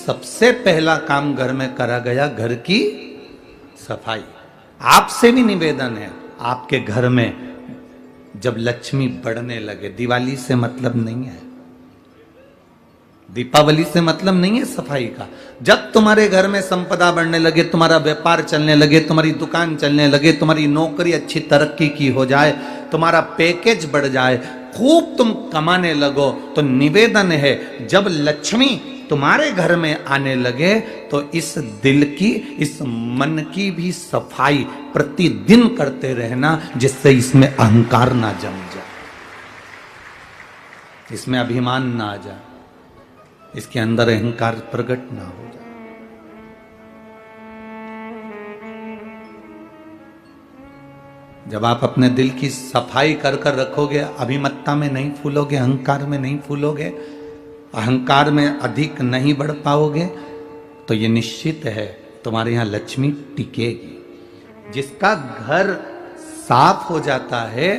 सबसे पहला काम घर में करा गया घर की सफाई। आपसे भी निवेदन है, आपके घर में जब लक्ष्मी बढ़ने लगे, दिवाली से मतलब नहीं है, दीपावली से मतलब नहीं है सफाई का, जब तुम्हारे घर में संपदा बढ़ने लगे, तुम्हारा व्यापार चलने लगे, तुम्हारी दुकान चलने लगे, तुम्हारी नौकरी अच्छी तरक्की की हो जाए, तुम्हारा पैकेज बढ़ जाए, खूब तुम कमाने लगो, तो निवेदन है जब लक्ष्मी तुम्हारे घर में आने लगे तो इस दिल की, इस मन की भी सफाई प्रतिदिन करते रहना, जिससे इसमें अहंकार ना जम जाए, इसमें अभिमान ना आ जाए, इसके अंदर अहंकार प्रकट ना हो जाए। जब आप अपने दिल की सफाई कर कर रखोगे, अभिमत्ता में नहीं फूलोगे, अहंकार में नहीं फूलोगे, अहंकार में अधिक नहीं बढ़ पाओगे, तो ये निश्चित है तुम्हारे यहां लक्ष्मी टिकेगी। जिसका घर साफ हो जाता है,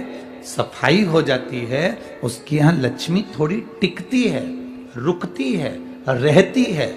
सफाई हो जाती है, उसके यहां लक्ष्मी थोड़ी टिकती है, रुकती है, रहती है।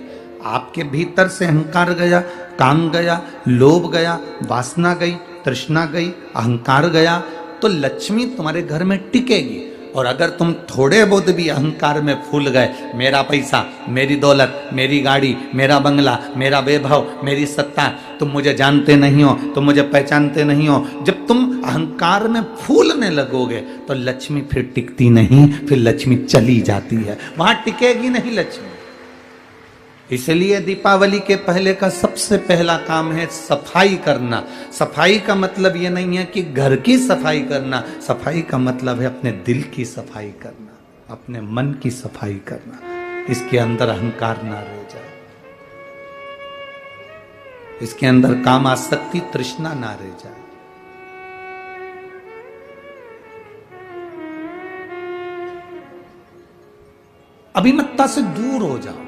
आपके भीतर से अहंकार गया, काम गया, लोभ गया, वासना गई, तृष्णा गई, अहंकार गया, तो लक्ष्मी तुम्हारे घर में टिकेगी। और अगर तुम थोड़े बहुत भी अहंकार में फूल गए, मेरा पैसा, मेरी दौलत, मेरी गाड़ी, मेरा बंगला, मेरा वैभव, मेरी सत्ता, तुम मुझे जानते नहीं हो, तुम मुझे पहचानते नहीं हो, जब तुम अहंकार में फूलने लगोगे तो लक्ष्मी फिर टिकती नहीं, फिर लक्ष्मी चली जाती है, वहां टिकेगी नहीं लक्ष्मी। इसलिए दीपावली के पहले का सबसे पहला काम है सफाई करना। सफाई का मतलब यह नहीं है कि घर की सफाई करना, सफाई का मतलब है अपने दिल की सफाई करना, अपने मन की सफाई करना, इसके अंदर अहंकार ना रह जाए, इसके अंदर काम आसक्ति तृष्णा ना रह जाए। अभिमत्ता से दूर हो जाओ।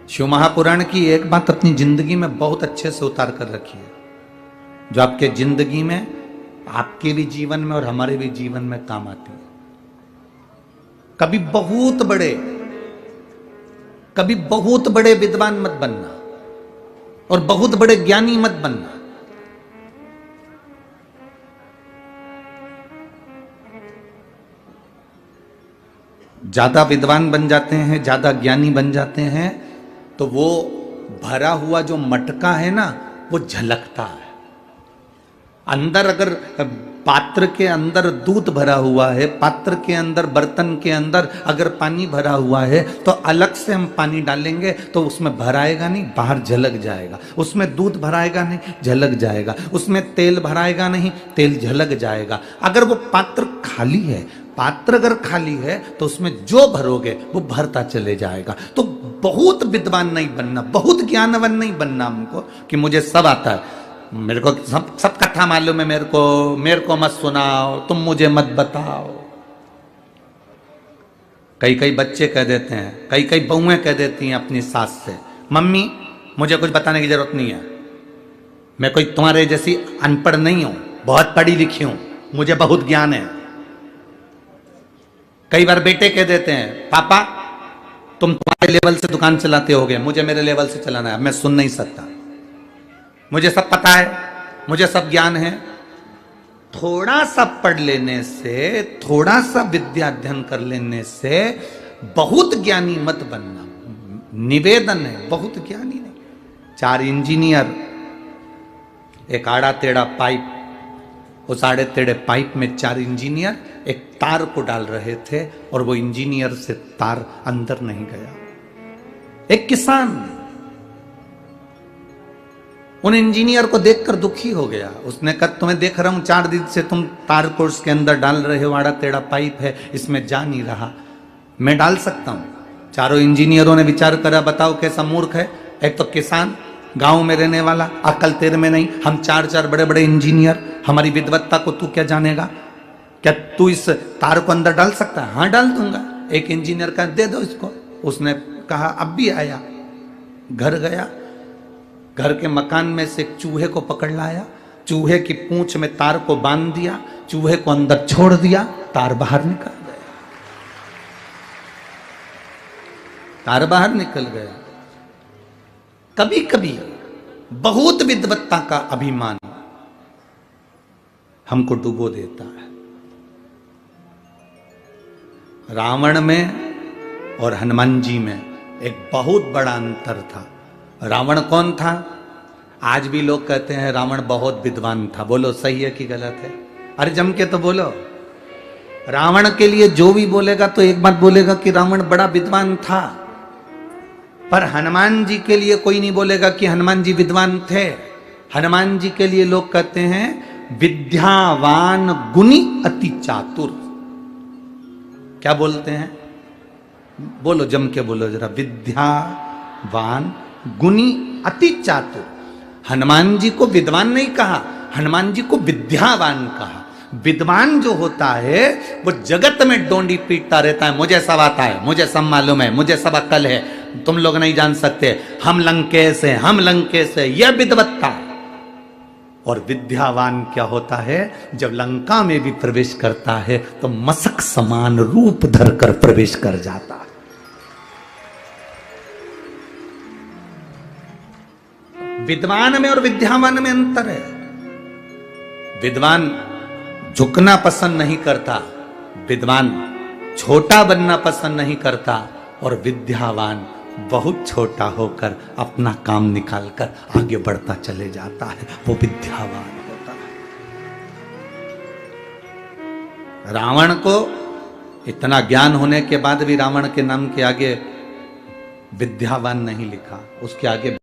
शिव महापुराण की एक बात अपनी जिंदगी में बहुत अच्छे से उतार कर रखी है, जो आपके जिंदगी में, आपके भी जीवन में और हमारे भी जीवन में काम आती है। कभी बहुत बड़े विद्वान मत बनना और बहुत बड़े ज्ञानी मत बनना। ज्यादा विद्वान बन जाते हैं, ज्यादा ज्ञानी बन जाते हैं, तो वो भरा हुआ जो मटका है ना, वो झलकता है। अंदर अगर पात्र के अंदर दूध भरा हुआ है, पात्र के अंदर, बर्तन के अंदर अगर पानी भरा हुआ है, तो अलग से हम पानी डालेंगे तो उसमें भराएगा नहीं, बाहर झलक जाएगा। उसमें दूध भराएगा नहीं, झलक जाएगा। उसमें तेल भराएगा नहीं, तेल झलक जाएगा। अगर वो पात्र खाली है, पात्र अगर खाली है, तो उसमें जो भरोगे वो भरता चले जाएगा। तो बहुत विद्वान नहीं बनना, बहुत ज्ञानवान नहीं बनना हमको कि मुझे सब आता है, मेरे को सब कथा मालूम है, मेरे को मत सुनाओ, तुम मुझे मत बताओ। कई बच्चे कह देते हैं, कई बहुएं कह देती हैं अपनी सास से, मम्मी मुझे कुछ बताने की जरूरत नहीं है, मैं कोई तुम्हारे जैसी अनपढ़ नहीं हूं, बहुत पढ़ी लिखी हूं, मुझे बहुत ज्ञान है। कई बार बेटे कह देते हैं, पापा तुम तुम्हारे लेवल से दुकान चलाते होगे, मुझे मेरे लेवल से चलाना है, मैं सुन नहीं सकता, मुझे सब पता है, मुझे सब ज्ञान है। थोड़ा सा पढ़ लेने से, थोड़ा सा विद्या अध्ययन कर लेने से बहुत ज्ञानी मत बनना। निवेदन है, बहुत ज्ञानी नहीं। 4 इंजीनियर एक आड़ा टेढ़ा पाइप, उस आड़े टेढ़े पाइप में 4 इंजीनियर एक तार को डाल रहे थे और वो इंजीनियर से तार अंदर नहीं गया। एक किसान उन इंजीनियर को देखकर दुखी हो गया। उसने कहा, तुम्हें देख रहा हूं 4 दिन से तुम तार को उसके अंदर डाल रहे हो, आड़ा टेढ़ा पाइप है, इसमें जा नहीं रहा, मैं डाल सकता हूं। चारों इंजीनियरों ने विचार करा, बताओ कैसा मूर्ख है, एक तो किसान, गांव में रहने वाला, अकल तेरे में नहीं, हम 4 बड़े बड़े इंजीनियर, हमारी विद्वत्ता को तू क्या जानेगा, क्या तू इस तार को अंदर डाल सकता है? हाँ डाल दूंगा। एक इंजीनियर का दे दो इसको। उसने कहा, अब भी आया, घर गया, घर के मकान में से एक चूहे को पकड़ लाया, चूहे की पूंछ में तार को बांध दिया, चूहे को अंदर छोड़ दिया, तार बाहर निकल गया, तार बाहर निकल गया। कभी कभी बहुत विद्वत्ता का अभिमान हमको डुबो देता है। रावण में और हनुमान जी में एक बहुत बड़ा अंतर था। रावण कौन था? आज भी लोग कहते हैं रावण बहुत विद्वान था। बोलो सही है कि गलत है? अरे जम के तो बोलो। रावण के लिए जो भी बोलेगा तो एक बात बोलेगा कि रावण बड़ा विद्वान था, पर हनुमान जी के लिए कोई नहीं बोलेगा कि हनुमान जी विद्वान थे। हनुमान जी के लिए लोग कहते हैं विद्यावान गुणी अति चातुर। क्या बोलते हैं? बोलो जम के बोलो जरा। विद्यावान गुणी अति चातुर। हनुमान जी को विद्वान नहीं कहा, हनुमान जी को विद्यावान कहा। विद्वान जो होता है वो जगत में डोंडी पीटता रहता है, मुझे सब आता है, मुझे सब मालूम है, मुझे सब अक्ल है, तुम लोग नहीं जान सकते, हम लंकेश हैं, हम लंकेश है, यह विद्वत्ता। और विद्यावान क्या होता है? जब लंका में भी प्रवेश करता है तो मशक समान रूप धरकर प्रवेश कर जाता है। विद्वान में और विद्यावान में अंतर है। विद्वान झुकना पसंद नहीं करता, विद्वान छोटा बनना पसंद नहीं करता, और विद्यावान बहुत छोटा होकर अपना काम निकालकर आगे बढ़ता चले जाता है, वो विद्यावान होता है। रावण को इतना ज्ञान होने के बाद भी रावण के नाम के आगे विद्यावान नहीं लिखा, उसके आगे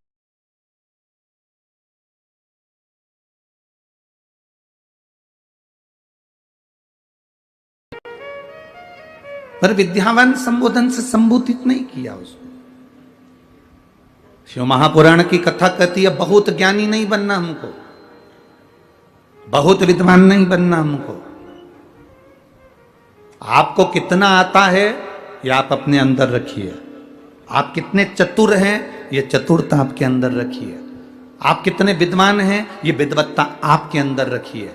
पर विद्यावान संबोधन से संबोधित नहीं किया उसको। शिव महापुराण की कथा कहती है बहुत ज्ञानी नहीं बनना हमको, बहुत विद्वान नहीं बनना हमको। आपको कितना आता है ये आप अपने अंदर रखिए। आप कितने चतुर हैं ये चतुरता आपके अंदर रखिए। आप कितने विद्वान हैं ये विद्वत्ता आपके अंदर रखिए।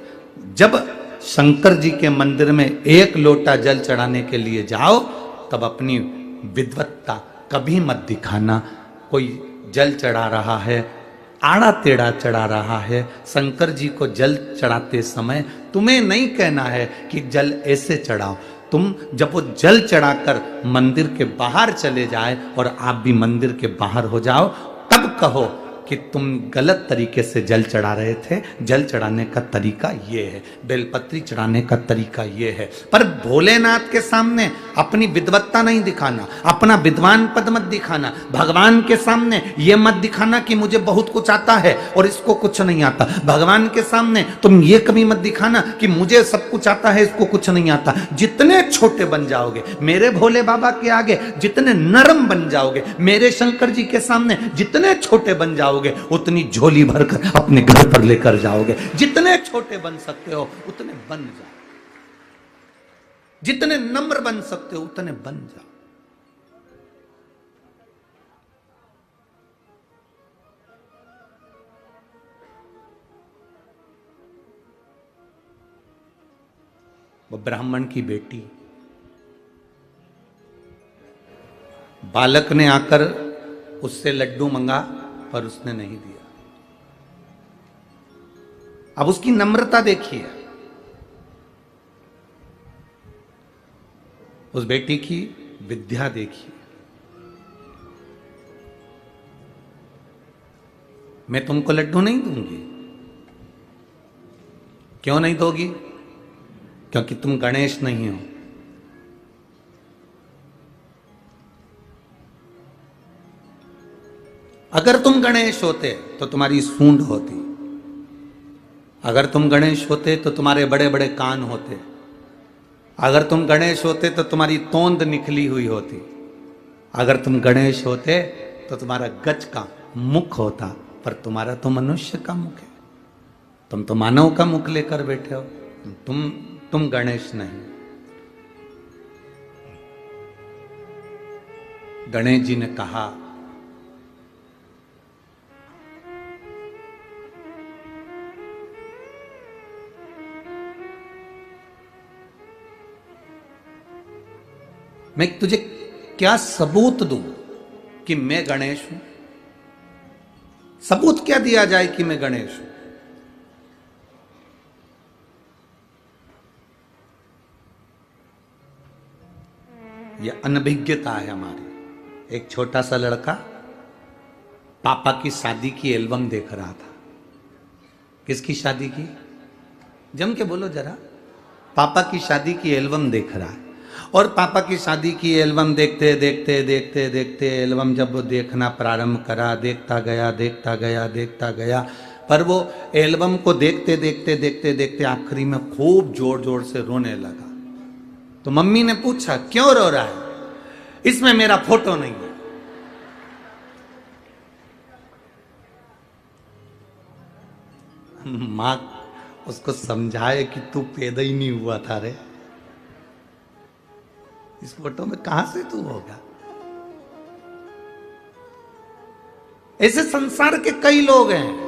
जब शंकर जी के मंदिर में एक लोटा जल चढ़ाने के लिए जाओ तब अपनी विद्वत्ता कभी मत दिखाना। कोई जल चढ़ा रहा है, आड़ा टेढ़ा चढ़ा रहा है, शंकर जी को जल चढ़ाते समय तुम्हें नहीं कहना है कि जल ऐसे चढ़ाओ। तुम जब वो जल चढ़ाकर मंदिर के बाहर चले जाए और आप भी मंदिर के बाहर हो जाओ तब कहो कि तुम गलत तरीके से जल चढ़ा रहे थे। जल चढ़ाने का तरीका ये है, बेलपत्री चढ़ाने का तरीका ये है। पर भोलेनाथ के सामने अपनी विद्वत्ता नहीं दिखाना, अपना विद्वान पद मत दिखाना। भगवान के सामने ये मत दिखाना कि मुझे बहुत कुछ आता है और इसको कुछ नहीं आता। भगवान के सामने तुम ये कभी मत दिखाना कि मुझे सब कुछ आता है, इसको कुछ नहीं आता। जितने छोटे बन जाओगे मेरे भोले बाबा के आगे, जितने नरम बन जाओगे मेरे शंकर जी के सामने, जितने छोटे बन जाओगे उतनी झोली भरकर अपने घर पर लेकर जाओगे। जितने छोटे बन सकते हो उतने बन जाओ, जितने नम्र बन सकते हो उतने बन जाओ। वो ब्राह्मण की बेटी, बालक ने आकर उससे लड्डू मंगा पर उसने नहीं दिया। अब उसकी नम्रता देखिए, उस बेटी की विद्या देखिए। मैं तुमको लड्डू नहीं दूंगी। क्यों नहीं दोगी? क्योंकि तुम गणेश नहीं हो। अगर तुम गणेश होते तो तुम्हारी सूंड होती, अगर तुम गणेश होते तो तुम्हारे बड़े बड़े कान होते, अगर तुम गणेश होते तो तुम्हारी तोंद निकली हुई होती, अगर तुम गणेश होते तो तुम्हारा गज का मुख होता, पर तुम्हारा तो मनुष्य का मुख है। तुम तो मानव का मुख लेकर बैठे हो, तुम गणेश नहीं। गणेश जी ने कहा मैं तुझे क्या सबूत दूं कि मैं गणेश हूं? सबूत क्या दिया जाए कि मैं गणेश हूं? यह अनभिज्ञता है हमारी। एक छोटा सा लड़का पापा की शादी की एल्बम देख रहा था। किसकी शादी की? जम के बोलो जरा। पापा की शादी की एल्बम देख रहा है। और पापा की शादी की एल्बम देखते देखते देखते देखते एल्बम जब वो देखना प्रारंभ करा, देखता गया देखता गया देखता गया, पर वो एल्बम को देखते देखते देखते देखते आखिरी में खूब जोर जोर से रोने लगा। तो मम्मी ने पूछा, क्यों रो रहा है? इसमें मेरा फोटो नहीं है। मां उसको समझाए कि तू पैदा ही नहीं हुआ था रे, इस फोटो में कहां से तू होगा। ऐसे संसार के कई लोग हैं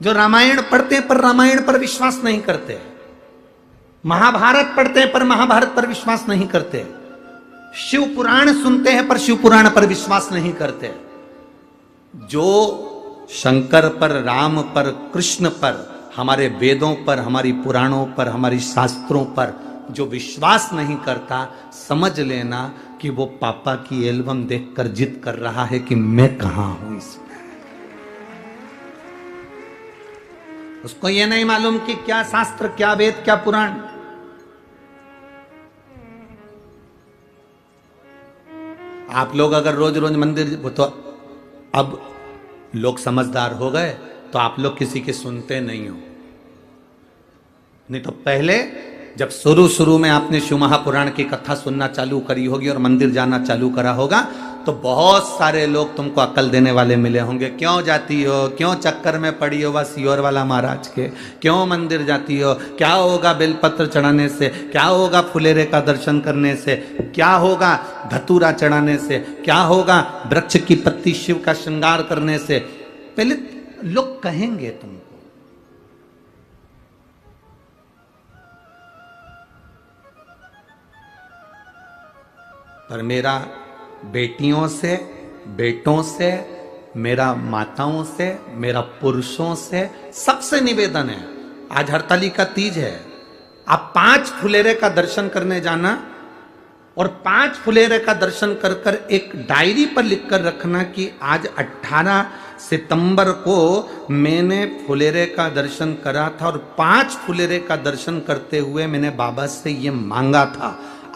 जो रामायण पढ़ते हैं पर रामायण पर विश्वास नहीं करते, महाभारत पढ़ते हैं पर महाभारत पर विश्वास नहीं करते, शिव पुराण सुनते हैं पर शिव पुराण पर विश्वास नहीं करते। जो शंकर पर, राम पर, कृष्ण पर, हमारे वेदों पर, हमारी पुराणों पर, हमारी शास्त्रों पर जो विश्वास नहीं करता, समझ लेना कि वो पापा की एल्बम देखकर जिद कर रहा है कि मैं कहां हूं इसमें। उसको ये नहीं मालूम कि क्या शास्त्र, क्या वेद, क्या पुराण। आप लोग अगर रोज रोज मंदिर, तो अब लोग समझदार हो गए तो आप लोग किसी के सुनते नहीं हो। नहीं तो पहले जब शुरू शुरू में आपने शिव महापुराण की कथा सुनना चालू करी होगी और मंदिर जाना चालू करा होगा तो बहुत सारे लोग तुमको अक्ल देने वाले मिले होंगे। क्यों जाती हो, क्यों चक्कर में पड़ी हो बस सियोर वाला महाराज के, क्यों मंदिर जाती हो, क्या होगा बेलपत्र चढ़ाने से, क्या होगा फुलेरे का दर्शन करने से, क्या होगा धतूरा चढ़ाने से, क्या होगा वृक्ष की पत्ती शिव का श्रृंगार करने से। पहले लोग कहेंगे तुमको। पर मेरा बेटियों से, बेटों से, मेरा माताओं से, मेरा पुरुषों से सबसे निवेदन है, आज हरतालिका तीज है, आप 5 फुलेरे का दर्शन करने जाना और 5 फुलेरे का दर्शन कर कर एक डायरी पर लिखकर रखना कि आज 18 सितंबर को मैंने फुलेरे का दर्शन करा था और 5 फुलेरे का दर्शन करते हुए मैंने बाबा से ये मांगा था,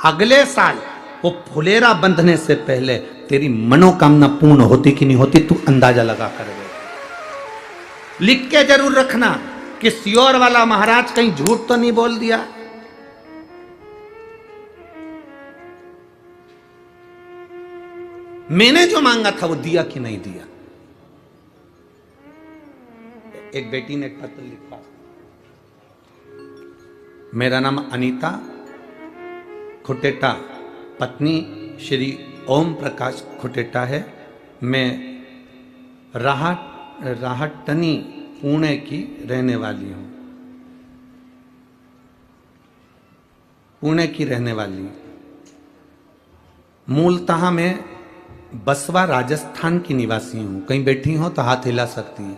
अगले साल वो फुलेरा बंधने से पहले तेरी मनोकामना पूर्ण होती कि नहीं होती, तू अंदाजा लगा कर दे। लिख के जरूर रखना कि सियोर वाला महाराज कहीं झूठ तो नहीं बोल दिया। मैंने जो मांगा था वो दिया कि नहीं दिया। एक बेटी ने एक पत्र लिखा, मेरा नाम अनीता खुटेटा, पत्नी श्री ओम प्रकाश खुटेटा है, मैं राहटनी पुणे की रहने वाली हूं। पुणे की रहने वाली, मूलतः मैं बसवा राजस्थान की निवासी हूं। कहीं बैठी हो तो हाथ हिला सकती हैं,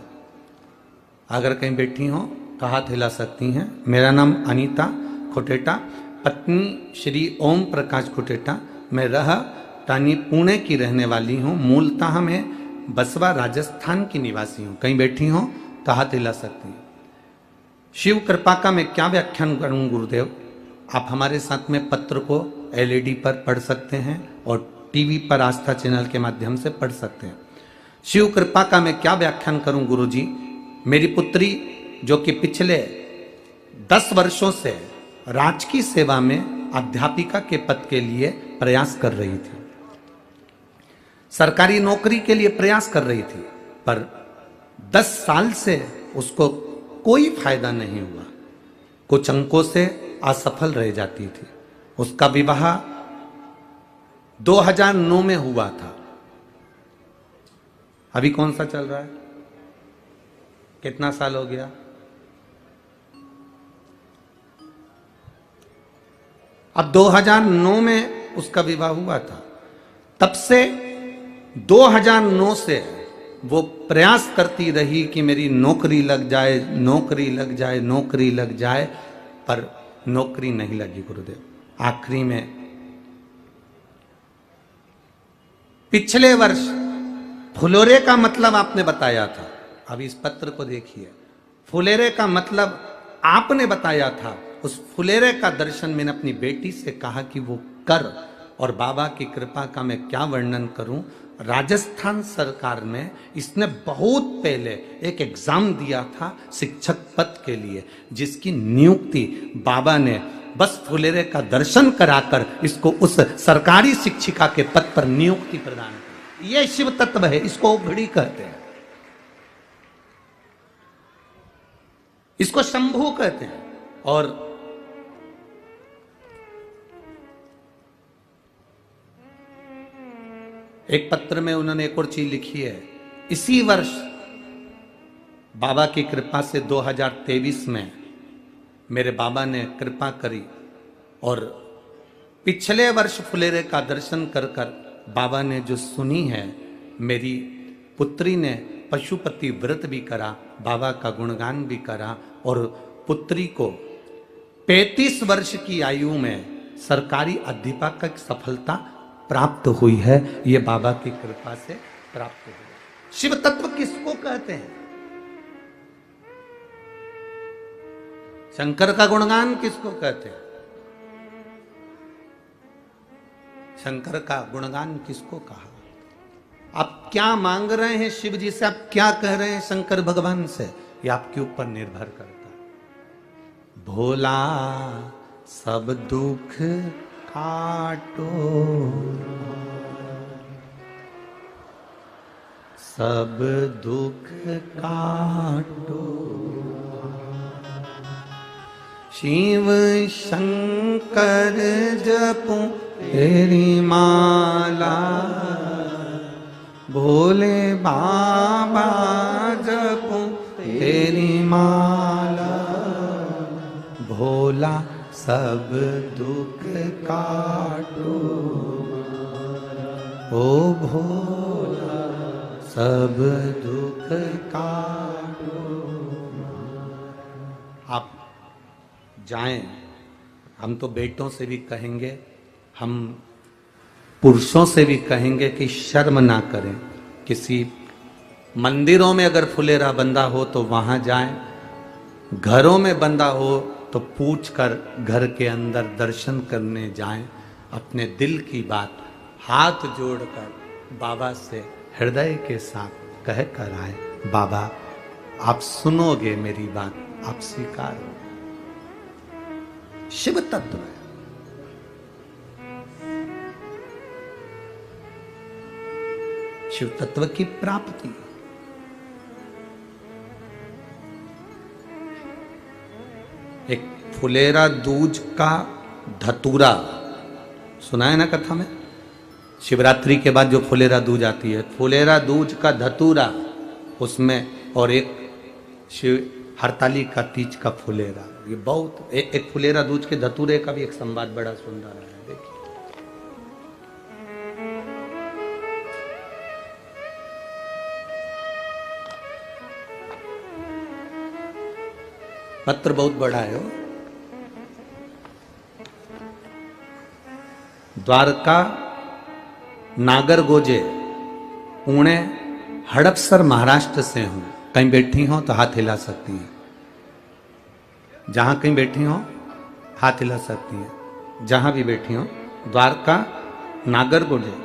अगर कहीं बैठी हो तो हाथ हिला सकती हैं। मेरा नाम अनीता खुटेटा, पत्नी श्री ओम प्रकाश खुटेटा, मैं राहटानी पुणे की रहने वाली हूँ। मूलतः मैं बसवा राजस्थान की निवासी हूँ। कहीं बैठी हो तो हाथ हिला सकती हैं। शिव कृपा का मैं क्या व्याख्यान करूँ गुरुदेव? आप हमारे साथ में पत्र को एलईडी पर पढ़ सकते हैं और टीवी पर आस्था चैनल के माध्यम से पढ़ सकते हैं। शिव कृपा का मैं क्या व्याख्यान करूँ गुरुजी? मेरी पुत्री जो कि पिछले 10 वर्षों से राजकीय सेवा में अध्यापिका के पद के लिए प्रयास कर रही थी, सरकारी नौकरी के लिए प्रयास कर रही थी, पर 10 साल से उसको कोई फायदा नहीं हुआ, कुछ अंकों से असफल रह जाती थी। उसका विवाह 2009 में हुआ था। अभी कौन सा चल रहा है? कितना साल हो गया? अब 2009 में उसका विवाह हुआ था। तब से 2009 से वो प्रयास करती रही कि मेरी नौकरी लग जाए, नौकरी लग जाए, नौकरी लग जाए, पर नौकरी नहीं लगी गुरुदेव। आखिरी में पिछले वर्ष फुलोरे का मतलब आपने बताया था। अब इस पत्र को देखिए, फुलेरे का मतलब आपने बताया था। उस फुलेरे का दर्शन मैंने अपनी बेटी से कहा कि वो कर, और बाबा की कृपा का मैं क्या वर्णन करूं। राजस्थान सरकार में इसने बहुत पहले एक एग्जाम दिया था शिक्षक पद के लिए, जिसकी नियुक्ति बाबा ने बस फुलेरे का दर्शन कराकर इसको उस सरकारी शिक्षिका के पद पर नियुक्ति प्रदान की। यह शिव तत्व है, इसको घड़ी कहते हैं, इसको शंभू कहते हैं। और एक पत्र में उन्होंने एक और चीज लिखी है। इसी वर्ष बाबा की कृपा से 2023 में मेरे बाबा ने कृपा करी, और पिछले वर्ष फुलेरे का दर्शन कर कर बाबा ने जो सुनी है, मेरी पुत्री ने पशुपति व्रत भी करा, बाबा का गुणगान भी करा, और पुत्री को 35 वर्ष की आयु में सरकारी अध्यापक सफलता प्राप्त हुई है। ये बाबा की कृपा से प्राप्त हुई। शिव तत्व किसको कहते हैं? शंकर का गुणगान किसको कहते हैं? शंकर का गुणगान किसको कहा? आप क्या मांग रहे हैं शिव जी से, आप क्या कह रहे हैं शंकर भगवान से, ये आपके ऊपर निर्भर करता है। भोला सब दुख काटो, सब दुख काटो, शिव शंकर जपो तेरी माला, भोले बाबा जपो तेरी माला, भोला सब दुख काटो, ओ भोला सब दुख काटो। आप जाएं, हम तो बेटों से भी कहेंगे, हम पुरुषों से भी कहेंगे कि शर्म ना करें। किसी मंदिरों में अगर फुलेरा बंधा हो तो वहां जाएं, घरों में बंधा हो तो पूछकर घर के अंदर दर्शन करने जाएं। अपने दिल की बात हाथ जोड़कर बाबा से हृदय के साथ कह कर आए, बाबा आप सुनोगे मेरी बात, आप स्वीकार हो। शिव तत्व है। शिव तत्व की प्राप्ति। एक फुलेरा दूज का धतूरा सुना है ना कथा में? शिवरात्रि के बाद जो फुलेरा दूज आती है, फुलेरा दूज का धतूरा उसमें, और एक शिव हरताली का तीज का फुलेरा। ये बहुत एक फुलेरा दूज के धतूरे का भी एक संवाद बड़ा सुंदर है, देखिए। पत्र बहुत बड़ा है हो। द्वारका नागरगोजे पुणे हड़पसर महाराष्ट्र से हूं। कहीं बैठी हो तो हाथ हिला सकती हैं, जहां कहीं बैठी हो हाथ हिला सकती हैं, जहां भी बैठी हो। द्वारका नागरगोजे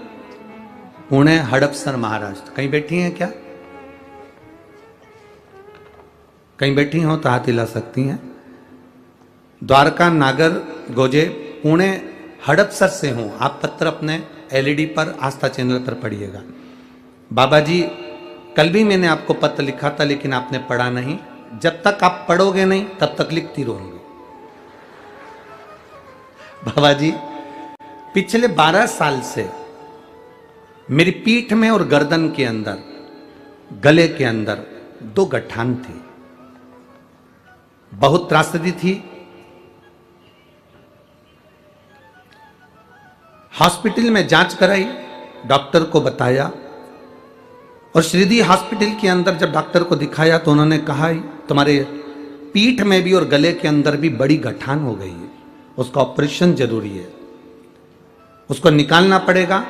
पुणे हड़पसर महाराष्ट्र, कहीं बैठी हैं क्या? कहीं बैठी हो तो हाथ हिला सकती हैं। द्वारका नागरगोजे पुणे हड़पसर से हूं। आप पत्र अपने एलईडी पर आस्था चैनल पर पढ़िएगा। बाबा जी कल भी मैंने आपको पत्र लिखा था, लेकिन आपने पढ़ा नहीं। जब तक आप पढ़ोगे नहीं तब तक लिखती रहूंगी। बाबा जी पिछले 12 साल से मेरी पीठ में और गर्दन के अंदर, गले के अंदर 2 गठान थी, बहुत त्रासदी थी। हॉस्पिटल में जांच कराई, डॉक्टर को बताया, और श्रीदी हॉस्पिटल के अंदर जब डॉक्टर को दिखाया तो उन्होंने कहा तुम्हारे पीठ में भी और गले के अंदर भी बड़ी गठान हो गई है, उसका ऑपरेशन जरूरी है, उसको निकालना पड़ेगा।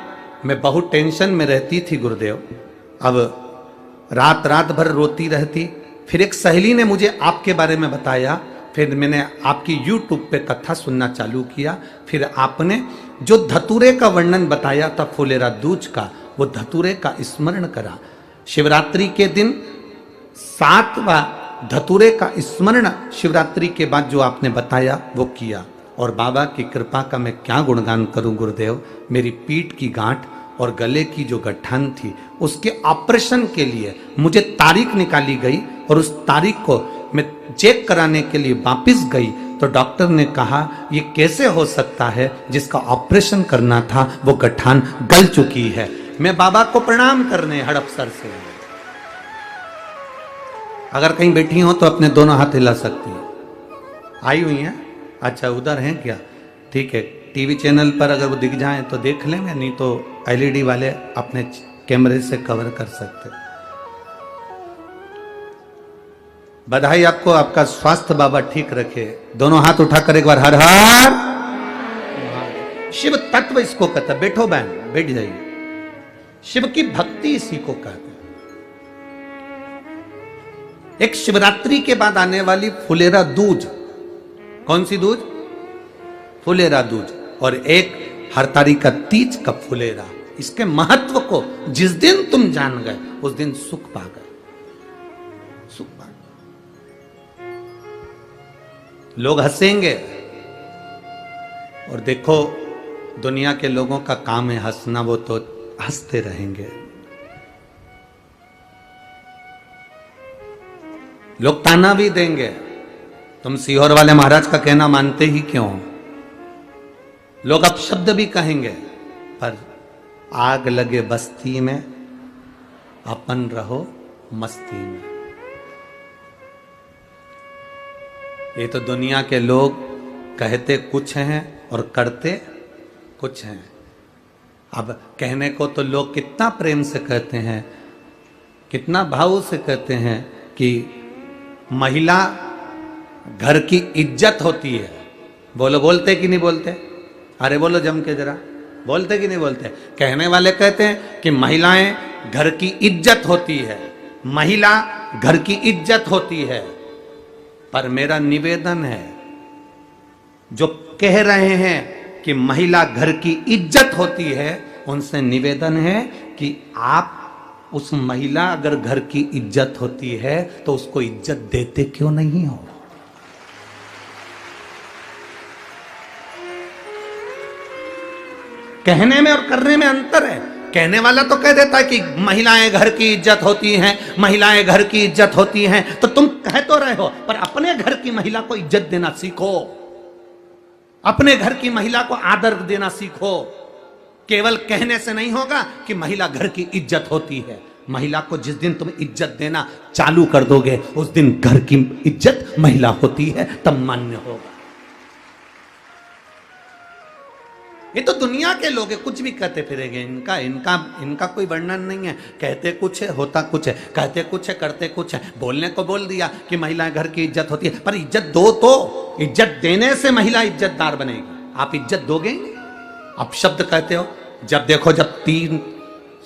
मैं बहुत टेंशन में रहती थी गुरुदेव, अब रात रात भर रोती रहती। फिर एक सहेली ने मुझे आपके बारे में बताया, फिर मैंने आपकी YouTube पे कथा सुनना चालू किया। फिर आपने जो धतूरे का वर्णन बताया था फुलेरा दूज का, वो धतूरे का स्मरण करा। शिवरात्रि के दिन 7वां धतूरे का स्मरण शिवरात्रि के बाद जो आपने बताया वो किया। और बाबा की कृपा का मैं क्या गुणगान करूं गुरुदेव, मेरी पीठ की गांठ और गले की जो गठान थी उसके ऑपरेशन के लिए मुझे तारीख निकाली गई, और उस तारीख को मैं चेक कराने के लिए वापस गई तो डॉक्टर ने कहा ये कैसे हो सकता है, जिसका ऑपरेशन करना था वो गठान गल चुकी है। मैं बाबा को प्रणाम करने हड़पसर से, अगर कहीं बैठी हो तो अपने दोनों हाथ हिला सकती है। आई हुई है, अच्छा उधर हैं क्या, ठीक है। टीवी चैनल पर अगर वो दिख जाएं तो देख लेंगे, नहीं तो एलईडी वाले अपने कैमरे से कवर कर सकते। बधाई आपको, आपका स्वास्थ्य बाबा ठीक रखे। दोनों हाथ उठाकर एक बार हर हर। शिव तत्व इसको कहता है। बैठो बहन, बैठ जाइए। शिव की भक्ति इसी को कहते हैं। एक शिवरात्रि के बाद आने वाली फुलेरा दूज, कौन सी दूज? फुलेरा दूज। और एक हरतारी का तीज का फुलेरा। इसके महत्व को जिस दिन तुम जान गए उस दिन सुख पा गए, सुख पा गए। लोग हंसेंगे, और देखो दुनिया के लोगों का काम है हंसना, वो तो हंसते रहेंगे। लोग ताना भी देंगे, तुम सीहोर वाले महाराज का कहना मानते ही क्यों। लोग अपशब्द भी कहेंगे, पर आग लगे बस्ती में अपन रहो मस्ती में। ये तो दुनिया के लोग कहते कुछ हैं और करते कुछ हैं। अब कहने को तो लोग कितना प्रेम से कहते हैं, कितना भाव से कहते हैं कि महिला घर की इज्जत होती है। बोलो, बोलते कि नहीं बोलते? अरे बोलो जम के जरा, बोलते कि नहीं बोलते? कहने वाले कहते हैं कि महिलाएं घर की इज्जत होती है, महिला घर की इज्जत होती है। पर मेरा निवेदन है, जो कह रहे हैं कि महिला घर की इज्जत होती है, उनसे निवेदन है कि आप उस महिला अगर घर की इज्जत होती है तो उसको इज्जत देते क्यों नहीं हो? कहने में और करने में अंतर है। कहने वाला तो कह देता है कि महिलाएं घर की इज्जत होती हैं, महिलाएं घर की इज्जत होती हैं, तो तुम कह तो रहे हो, पर अपने घर की महिला को इज्जत देना सीखो, अपने घर की महिला को आदर देना सीखो। केवल कहने से नहीं होगा कि महिला घर की इज्जत होती है। महिला को जिस दिन तुम इज्जत देना चालू कर दोगे उस दिन घर की इज्जत महिला होती है, तब मान्य होगा। ये तो दुनिया के लोग कुछ भी कहते फिरेंगे, इनका इनका इनका कोई वर्णन नहीं है। कहते कुछ है, होता कुछ है, कहते कुछ है, करते कुछ है। बोलने को बोल दिया कि महिलाएं घर की इज्जत होती है, पर इज्जत दो तो। इज्जत देने से महिला इज्जतदार बनेगी। आप इज्जत दोगे? आप शब्द कहते हो, जब देखो जब 3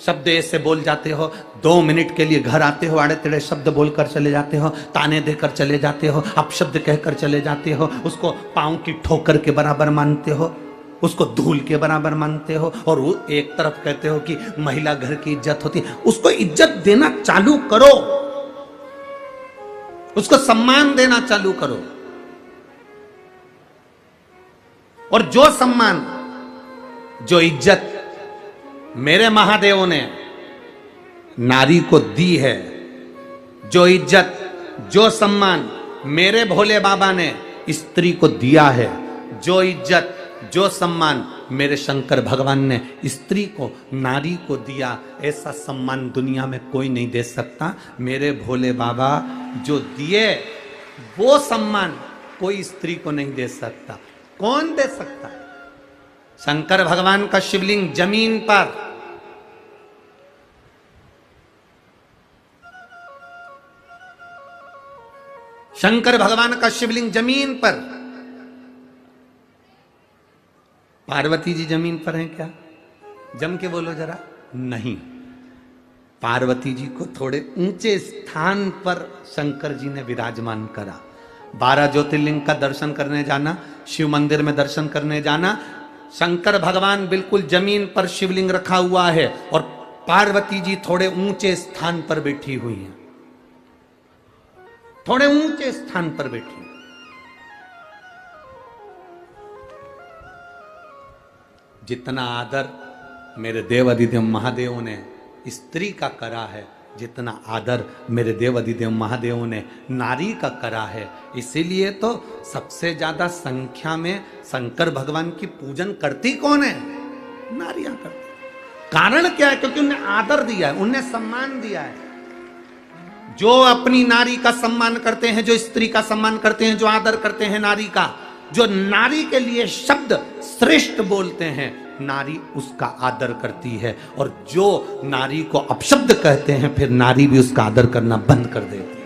शब्द ऐसे बोल जाते हो, 2 मिनट के लिए घर आते हो, आड़े टेढ़े शब्द बोलकर चले जाते हो, ताने देकर चले जाते हो, आप शब्द कहकर चले जाते हो, उसको पांव की ठोकर के बराबर मानते हो, उसको धूल के बराबर मानते हो, और वो एक तरफ कहते हो कि महिला घर की इज्जत होती है। उसको इज्जत देना चालू करो, उसको सम्मान देना चालू करो। और जो सम्मान, जो इज्जत मेरे महादेव ने नारी को दी है, जो इज्जत, जो सम्मान मेरे भोले बाबा ने स्त्री को दिया है, जो इज्जत, जो सम्मान मेरे शंकर भगवान ने स्त्री को, नारी को दिया, ऐसा सम्मान दुनिया में कोई नहीं दे सकता। मेरे भोले बाबा जो दिए वो सम्मान कोई स्त्री को नहीं दे सकता। कौन दे सकता है? शंकर भगवान का शिवलिंग जमीन पर, शंकर भगवान का शिवलिंग जमीन पर, पार्वती जी जमीन पर हैं क्या? जम के बोलो जरा। नहीं, पार्वती जी को थोड़े ऊंचे स्थान पर शंकर जी ने विराजमान करा। 12 ज्योतिर्लिंग का दर्शन करने जाना, शिव मंदिर में दर्शन करने जाना, शंकर भगवान बिल्कुल जमीन पर शिवलिंग रखा हुआ है और पार्वती जी थोड़े ऊंचे स्थान पर बैठी हुई हैं, थोड़े ऊंचे स्थान पर बैठी। जितना आदर मेरे देव अधिदेव महादेव ने स्त्री का करा है, जितना आदर मेरे देव अधिदेव महादेव ने नारी का करा है, इसीलिए तो सबसे ज्यादा संख्या में शंकर भगवान की पूजन करती कौन है? नारियां करती। कारण क्या है? क्योंकि उन्हें आदर दिया है, उन्हें सम्मान दिया है। जो अपनी नारी का सम्मान करते हैं, जो स्त्री का सम्मान करते हैं, जो आदर करते हैं नारी का, जो नारी के लिए शब्द श्रेष्ठ बोलते हैं, नारी उसका आदर करती है। और जो नारी को अपशब्द कहते हैं, फिर नारी भी उसका आदर करना बंद कर देती है।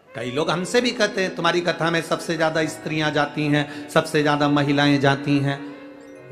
कई लोग हमसे भी कहते हैं तुम्हारी कथा में सबसे ज्यादा स्त्रियां जाती हैं, सबसे ज्यादा महिलाएं जाती हैं।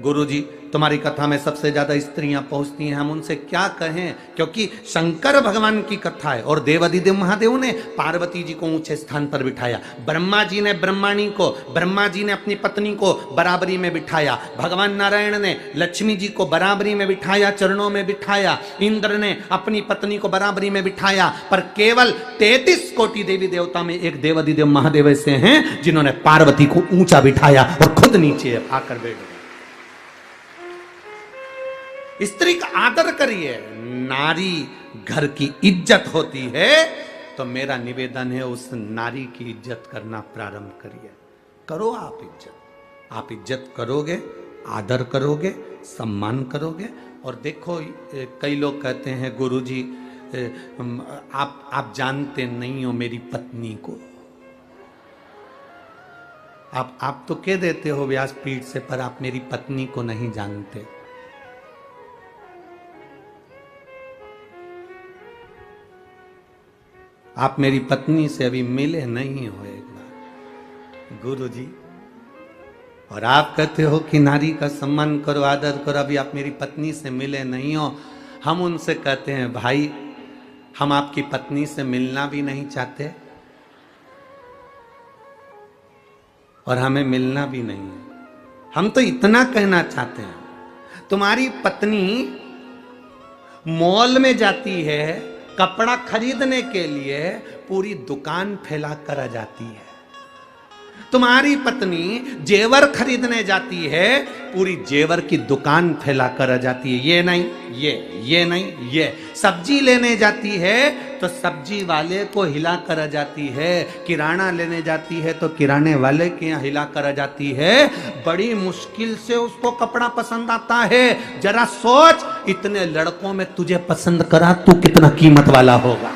गुरुजी तुम्हारी कथा में सबसे ज्यादा स्त्रियां पहुंचती हैं। हम उनसे क्या कहें? क्योंकि शंकर भगवान की कथा है और देवाधिदेव महादेव ने पार्वती जी को ऊंचे स्थान पर बिठाया। ब्रह्मा जी ने ब्रह्मा जी ने अपनी पत्नी को बराबरी में बिठाया। भगवान नारायण ने लक्ष्मी जी को बराबरी में बिठाया, चरणों में बिठाया। इंद्र ने अपनी पत्नी को बराबरी में बिठाया। पर केवल 33 कोटि देवी देवता में एक देवाधिदेव महादेव ऐसे हैं जिन्होंने पार्वती को ऊंचा बिठाया और खुद नीचे आकर बैठ गए। स्त्री का आदर करिए, नारी घर की इज्जत होती है, तो मेरा निवेदन है उस नारी की इज्जत करना प्रारंभ करिए। करो आप इज्जत। आप इज्जत करोगे, आदर करोगे, सम्मान करोगे। और देखो कई लोग कहते हैं गुरुजी आप जानते नहीं हो मेरी पत्नी को। आप तो कह देते हो व्यासपीठ से, पर आप मेरी पत्नी को नहीं जानते। आप मेरी पत्नी से अभी मिले नहीं हो एक बार गुरुजी। और आप कहते हो कि नारी का सम्मान करो, आदर करो, अभी आप मेरी पत्नी से मिले नहीं हो। हम उनसे कहते हैं भाई हम आपकी पत्नी से मिलना भी नहीं चाहते और हमें मिलना भी नहीं है। हम तो इतना कहना चाहते हैं, तुम्हारी पत्नी मॉल में जाती है कपड़ा खरीदने के लिए, पूरी दुकान फैला कर आ जाती है। तुम्हारी पत्नी जेवर खरीदने जाती है, पूरी जेवर की दुकान फैला कर आ जाती है। ये नहीं ये नहीं ये। सब्जी लेने जाती है तो सब्जी वाले को हिला कर आ जाती है। किराना लेने जाती है तो किराने वाले के यहाँ हिला कर आ जाती है। बड़ी मुश्किल से उसको कपड़ा पसंद आता है। जरा सोच, इतने लड़कों में तुझे पसंद करा, तू कितना कीमत वाला होगा।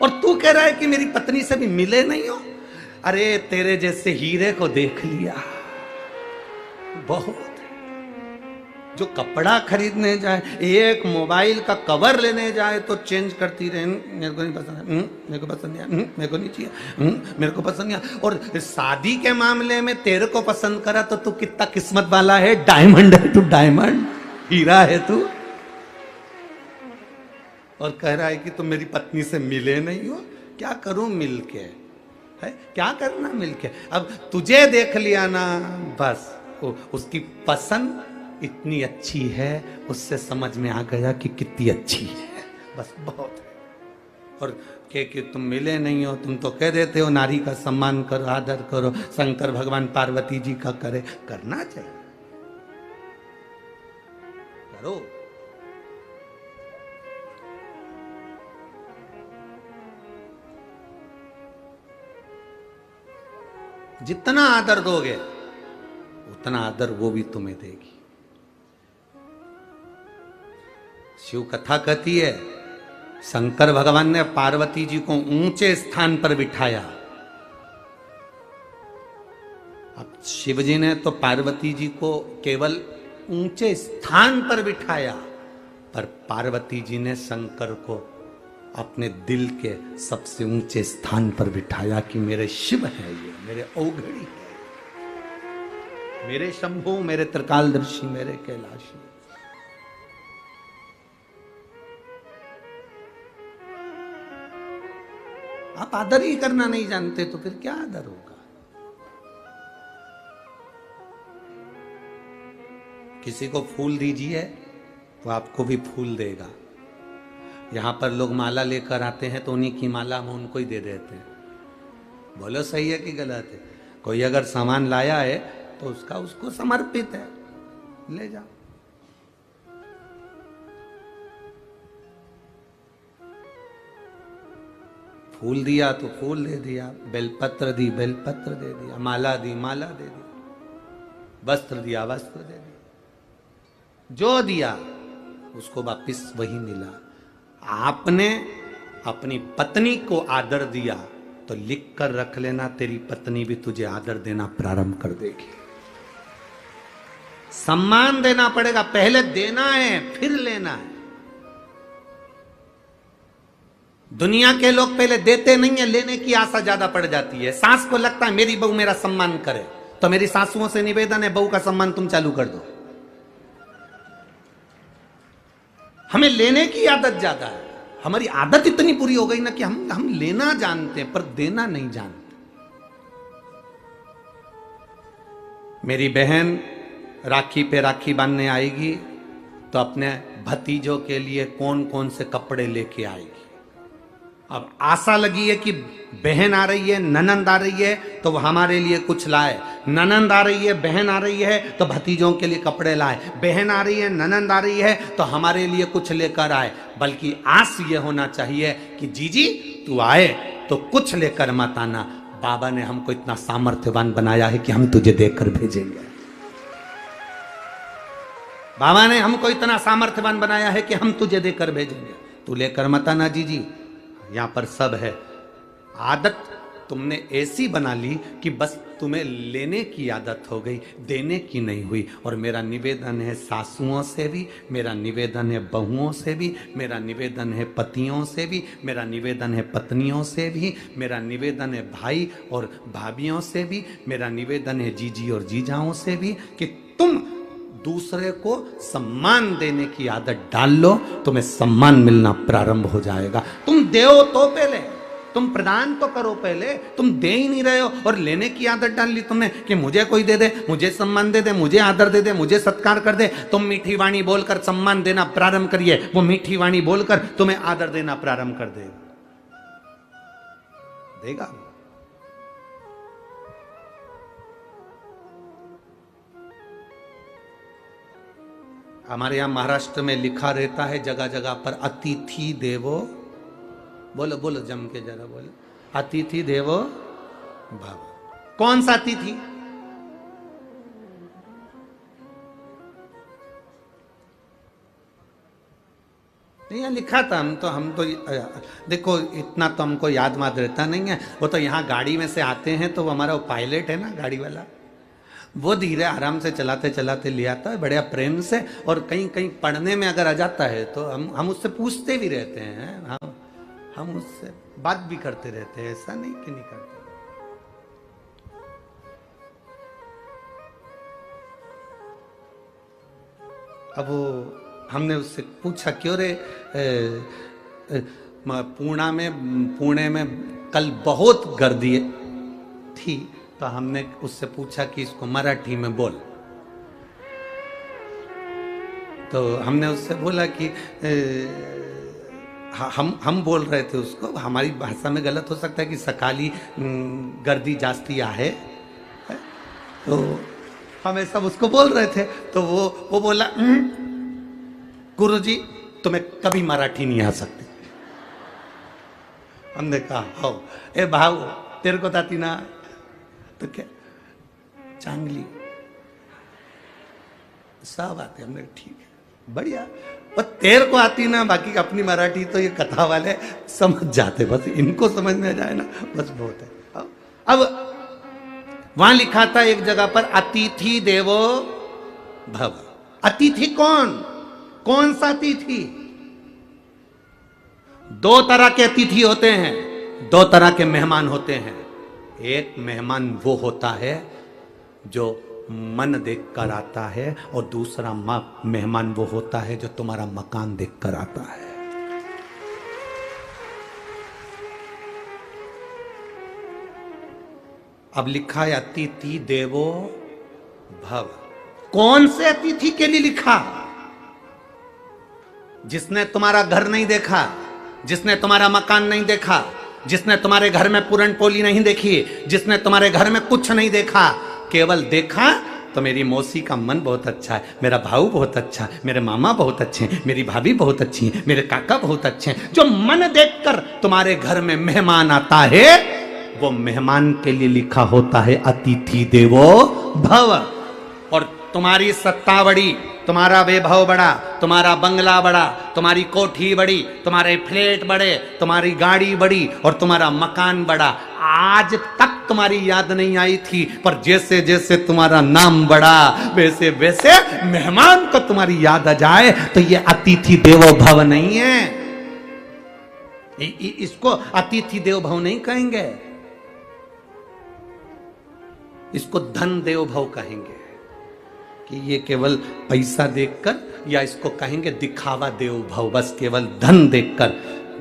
और तू कह रहा है कि मेरी पत्नी से भी मिले नहीं हो। अरे तेरे जैसे हीरे को देख लिया बहुत। जो कपड़ा खरीदने जाए, एक मोबाइल का कवर लेने जाए तो चेंज करती रहे, मेरे को नहीं पसंद, मेरे को पसंद नहीं, मेरे को नहीं चाहिए, मेरे को पसंद नहीं। और शादी के मामले में तेरे को पसंद करा तो तू कितना किस्मत वाला है। डायमंड है तू, डायमंड हीरा है तू। और कह रहा है कि तुम मेरी पत्नी से मिले नहीं हो। क्या करूं मिलके? है क्या करना मिलके? अब तुझे देख लिया ना, बस उसकी पसंद इतनी अच्छी है, उससे समझ में आ गया कि कितनी अच्छी है, बस बहुत है। और कि तुम मिले नहीं हो, तुम तो कह देते हो नारी का सम्मान करो, आदर करो, शंकर भगवान पार्वती जी का करे। करना चाहिए, करो। जितना आदर दोगे उतना आदर वो भी तुम्हें देगी। शिव कथा कहती है शंकर भगवान ने पार्वती जी को ऊंचे स्थान पर बिठाया। अब शिव जी ने तो पार्वती जी को केवल ऊंचे स्थान पर बिठाया, पर पार्वती जी ने शंकर को अपने दिल के सबसे ऊंचे स्थान पर बिठाया कि मेरे शिव है, ये मेरे औघड़ी है, मेरे शंभु, मेरे त्रिकालदर्शी, मेरे कैलाशी। आप आदर ही करना नहीं जानते तो फिर क्या आदर होगा? किसी को फूल दीजिए तो आपको भी फूल देगा। यहां पर लोग माला लेकर आते हैं तो उन्हीं की माला हम उनको ही दे देते हैं। बोलो सही है कि गलत है? कोई अगर सामान लाया है तो उसका उसको समर्पित है, ले जाओ। फूल दिया तो फूल दे दिया, बेलपत्र दी बेलपत्र दे दिया, माला दी माला दे दी, वस्त्र दिया वस्त्र दे दिया, जो दिया उसको वापिस वही मिला। आपने अपनी पत्नी को आदर दिया तो लिख कर रख लेना, तेरी पत्नी भी तुझे आदर देना प्रारंभ कर देगी। सम्मान देना पड़ेगा, पहले देना है फिर लेना है। दुनिया के लोग पहले देते नहीं है, लेने की आशा ज्यादा पड़ जाती है। सास को लगता है मेरी बहू मेरा सम्मान करे, तो मेरी सासुओं से निवेदन है बहू का सम्मान तुम चालू कर दो। हमें लेने की आदत ज्यादा है। हमारी आदत इतनी बुरी हो गई ना कि हम लेना जानते हैं पर देना नहीं जानते। मेरी बहन राखी पे राखी बांधने आएगी तो अपने भतीजों के लिए कौन कौन से कपड़े लेके आएगी। अब आशा लगी है कि बहन आ रही है, ननंद आ रही है तो वो हमारे लिए कुछ लाए, ननंद आ रही है, बहन आ रही है तो भतीजों के लिए कपड़े लाए, बहन आ रही है, ननंद आ रही है तो हमारे लिए कुछ लेकर आए। बल्कि आस ये होना चाहिए कि जीजी तू आए तो कुछ लेकर मत आना, बाबा ने हमको इतना सामर्थ्यवान बनाया है कि हम तुझे देकर भेजेंगे। बाबा ने हमको इतना सामर्थ्यवान बनाया है कि हम तुझे देकर भेजेंगे, तू लेकर मत आना जीजी। यहां पर सब है। आदत तुमने ऐसी बना ली कि बस तुम्हें लेने की आदत हो गई, देने की नहीं हुई। और मेरा निवेदन है सासुओं से भी, मेरा निवेदन है बहुओं से भी, मेरा निवेदन है पतियों से भी, मेरा निवेदन है पत्नियों से भी, मेरा निवेदन है भाई और भाभियों से भी, मेरा निवेदन है जीजी और जीजाओं से भी कि तुम दूसरे को सम्मान देने की आदत डाल लो, तुम्हें सम्मान मिलना प्रारंभ हो जाएगा। तुम दो तो पहले, तुम प्रदान तो करो पहले, तुम दे ही नहीं रहे हो और लेने की आदत डाल ली तुमने कि मुझे कोई दे दे, मुझे सम्मान दे दे, मुझे आदर दे दे, मुझे सत्कार कर दे। तुम मीठी वाणी बोलकर सम्मान देना प्रारंभ करिए, वो मीठी वाणी बोलकर तुम्हें आदर देना प्रारंभ कर देगा। हमारे यहां महाराष्ट्र में लिखा रहता है जगह जगह पर अतिथि देवो, बोलो बोलो जम के जरा बोलो, अतिथि देवो भव। कौन सा अतिथि? नहीं यहाँ लिखा था, हम तो देखो इतना तो हमको याद माद रहता नहीं है। वो तो यहाँ गाड़ी में से आते हैं तो वो हमारा वो पायलट है ना गाड़ी वाला, वो धीरे आराम से चलाते चलाते ले आता है बढ़िया प्रेम से। और कहीं कहीं पढ़ने में अगर आ जाता है तो हम उससे पूछते भी रहते हैं, हम उससे बात भी करते रहते हैं, ऐसा नहीं कि नहीं करते। अब वो हमने उससे पूछा क्यों रे पुणे में कल बहुत गर्दी थी, तो हमने उससे पूछा कि इसको मराठी में बोल। तो हमने उससे बोला कि हम बोल रहे थे उसको, हमारी भाषा में गलत हो सकता है कि सकाली गर्दी जास्ती आहे, तो हम सब उसको बोल रहे थे। तो वो बोला गुरुजी तुम्हें कभी मराठी नहीं आ सकती। हमने कहा हो ए भाऊ तेरे को ताती ना, तो क्या चांगली सब आते। हमने ठीक है बढ़िया। और तेर को आती ना, बाकी अपनी मराठी तो ये कथा वाले समझ जाते, बस इनको समझ में आ जाए ना बस बहुत है। अब वहां लिखा था एक जगह पर, अतिथि देवो भव। अतिथि कौन? कौन सा अतिथि? दो तरह के अतिथि होते हैं, दो तरह के मेहमान होते हैं। एक मेहमान वो होता है जो मन देखकर आता है, और दूसरा मेहमान वो होता है जो तुम्हारा मकान देखकर आता है। अब लिखा है अतिथि देवो भव। कौन से अतिथि के लिए लिखा? जिसने तुम्हारा घर नहीं देखा, जिसने तुम्हारा मकान नहीं देखा, जिसने तुम्हारे घर में पूरन पोली नहीं देखी, जिसने तुम्हारे घर में कुछ नहीं देखा, केवल देखा तो मेरी मौसी का मन बहुत अच्छा है, मेरा भाऊ बहुत अच्छा है, मेरे मामा बहुत अच्छे हैं, मेरी भाभी बहुत अच्छी है, मेरे काका बहुत अच्छे हैं। जो मन देखकर तुम्हारे घर में मेहमान आता है, वो मेहमान के लिए लिखा होता है अतिथि देवो भव। और तुम्हारी सत्ता बड़ी, तुम्हारा वैभव बड़ा, तुम्हारा बंगला बड़ा, तुम्हारी कोठी बड़ी, तुम्हारे फ्लैट बड़े, तुम्हारी गाड़ी बड़ी और तुम्हारा मकान बड़ा, आज तक तुम्हारी याद नहीं आई थी, पर जैसे जैसे तुम्हारा नाम बढ़ा वैसे वैसे मेहमान को तुम्हारी याद आ जाए, तो ये अतिथि देवो भव नहीं है। इसको अतिथि देवो भव नहीं कहेंगे, इसको धन देव भव कहेंगे। कि ये केवल पैसा देखकर, या इसको कहेंगे दिखावा देव भव, बस केवल धन देखकर,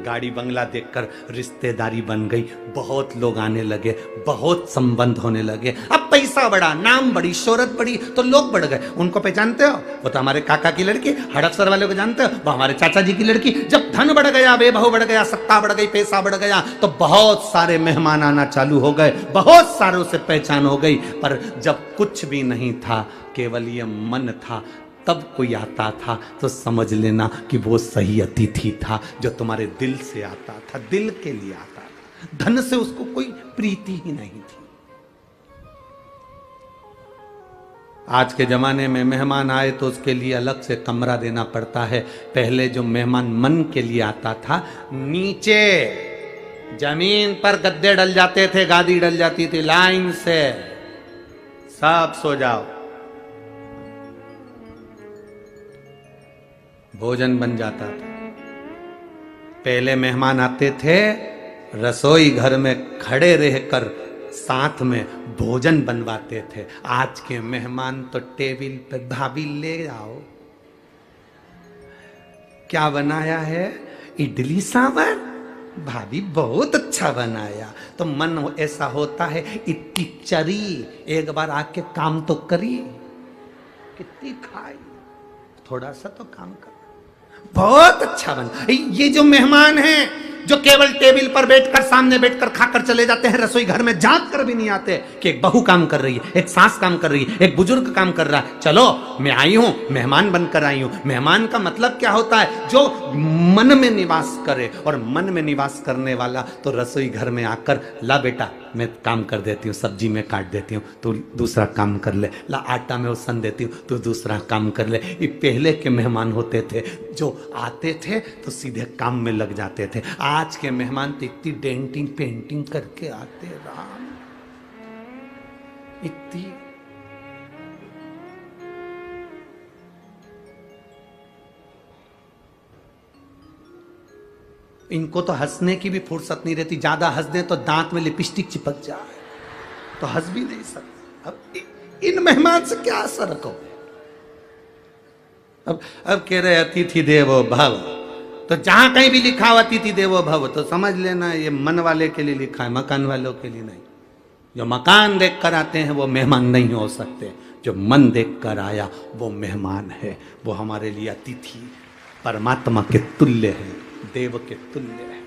गाड़ी बंगला देखकर रिश्तेदारी बन गई, बहुत लोग आने लगे, बहुत संबंध होने लगे। अब पैसा बढ़ा, नाम बड़ी, शोहरत बढ़ी, तो लोग बढ़ गए। उनको पहचानते हो? वो तो हमारे काका की लड़की, हड़पसर वाले को जानते हो? वो हमारे चाचा जी की लड़की। जब धन बढ़ गया, वैभव बढ़ गया, सत्ता बढ़ गई, पैसा बढ़ गया, तो बहुत सारे मेहमान आना चालू हो गए, बहुत सारों से पहचान हो गई। पर जब कुछ भी नहीं था, केवल ये मन था, तब कोई आता था तो समझ लेना कि वो सही अतिथि था, जो तुम्हारे दिल से आता था, दिल के लिए आता था। धन से उसको कोई प्रीति ही नहीं थी। आज के जमाने में मेहमान आए तो उसके लिए अलग से कमरा देना पड़ता है। पहले जो मेहमान मन के लिए आता था, नीचे जमीन पर गद्दे डल जाते थे, गादी डल जाती थी, लाइन से सब सो जाओ, भोजन बन जाता था। पहले मेहमान आते थे, रसोई घर में खड़े रहकर साथ में भोजन बनवाते थे। आज के मेहमान तो टेबल पे, भाभी ले आओ, क्या बनाया है? इडली सांभर, भाभी बहुत अच्छा बनाया। तो मन ऐसा होता है, इतनी चरी, एक बार आके काम तो करी, कितनी खाई, थोड़ा सा तो काम कर, बहुत अच्छा बना। ये जो मेहमान हैं, जो केवल टेबल पर बैठकर, सामने बैठकर खाकर चले जाते हैं, रसोई घर में झांक कर भी नहीं आते कि एक बहू काम कर रही है, एक सास काम कर रही है, एक बुजुर्ग काम कर रहा है, चलो मैं आई हूं, मेहमान बनकर आई हूं। मेहमान का मतलब क्या होता है? जो मन में निवास करे, और मन में निवास करने वाला तो रसोई घर में आकर, ला बेटा मैं काम कर देती हूँ, सब्जी में काट देती हूँ, तू दूसरा काम कर ले, ला आटा में उसन देती हूँ, तू दूसरा काम कर ले। ये पहले के मेहमान होते थे, जो आते थे तो सीधे काम में लग जाते थे। आज के मेहमान तो इतनी डेंटिंग पेंटिंग करके आते, राम, इतनी इनको तो हंसने की भी फुर्सत नहीं रहती। ज्यादा हंस दें तो दांत में लिपस्टिक चिपक जाए, तो हंस भी नहीं सकते। अब इन मेहमान से क्या असर रखोगे? अब कह रहे अतिथि देवो भव, तो जहां कहीं भी लिखा हो अतिथि देवो भव, तो समझ लेना ये मन वाले के लिए लिखा है, मकान वालों के लिए नहीं। जो मकान देख कर आते हैं वो मेहमान नहीं हो सकते, जो मन देख कर आया वो मेहमान है। वो हमारे लिए अतिथि परमात्मा के तुल्य है, देव के तुल्य है।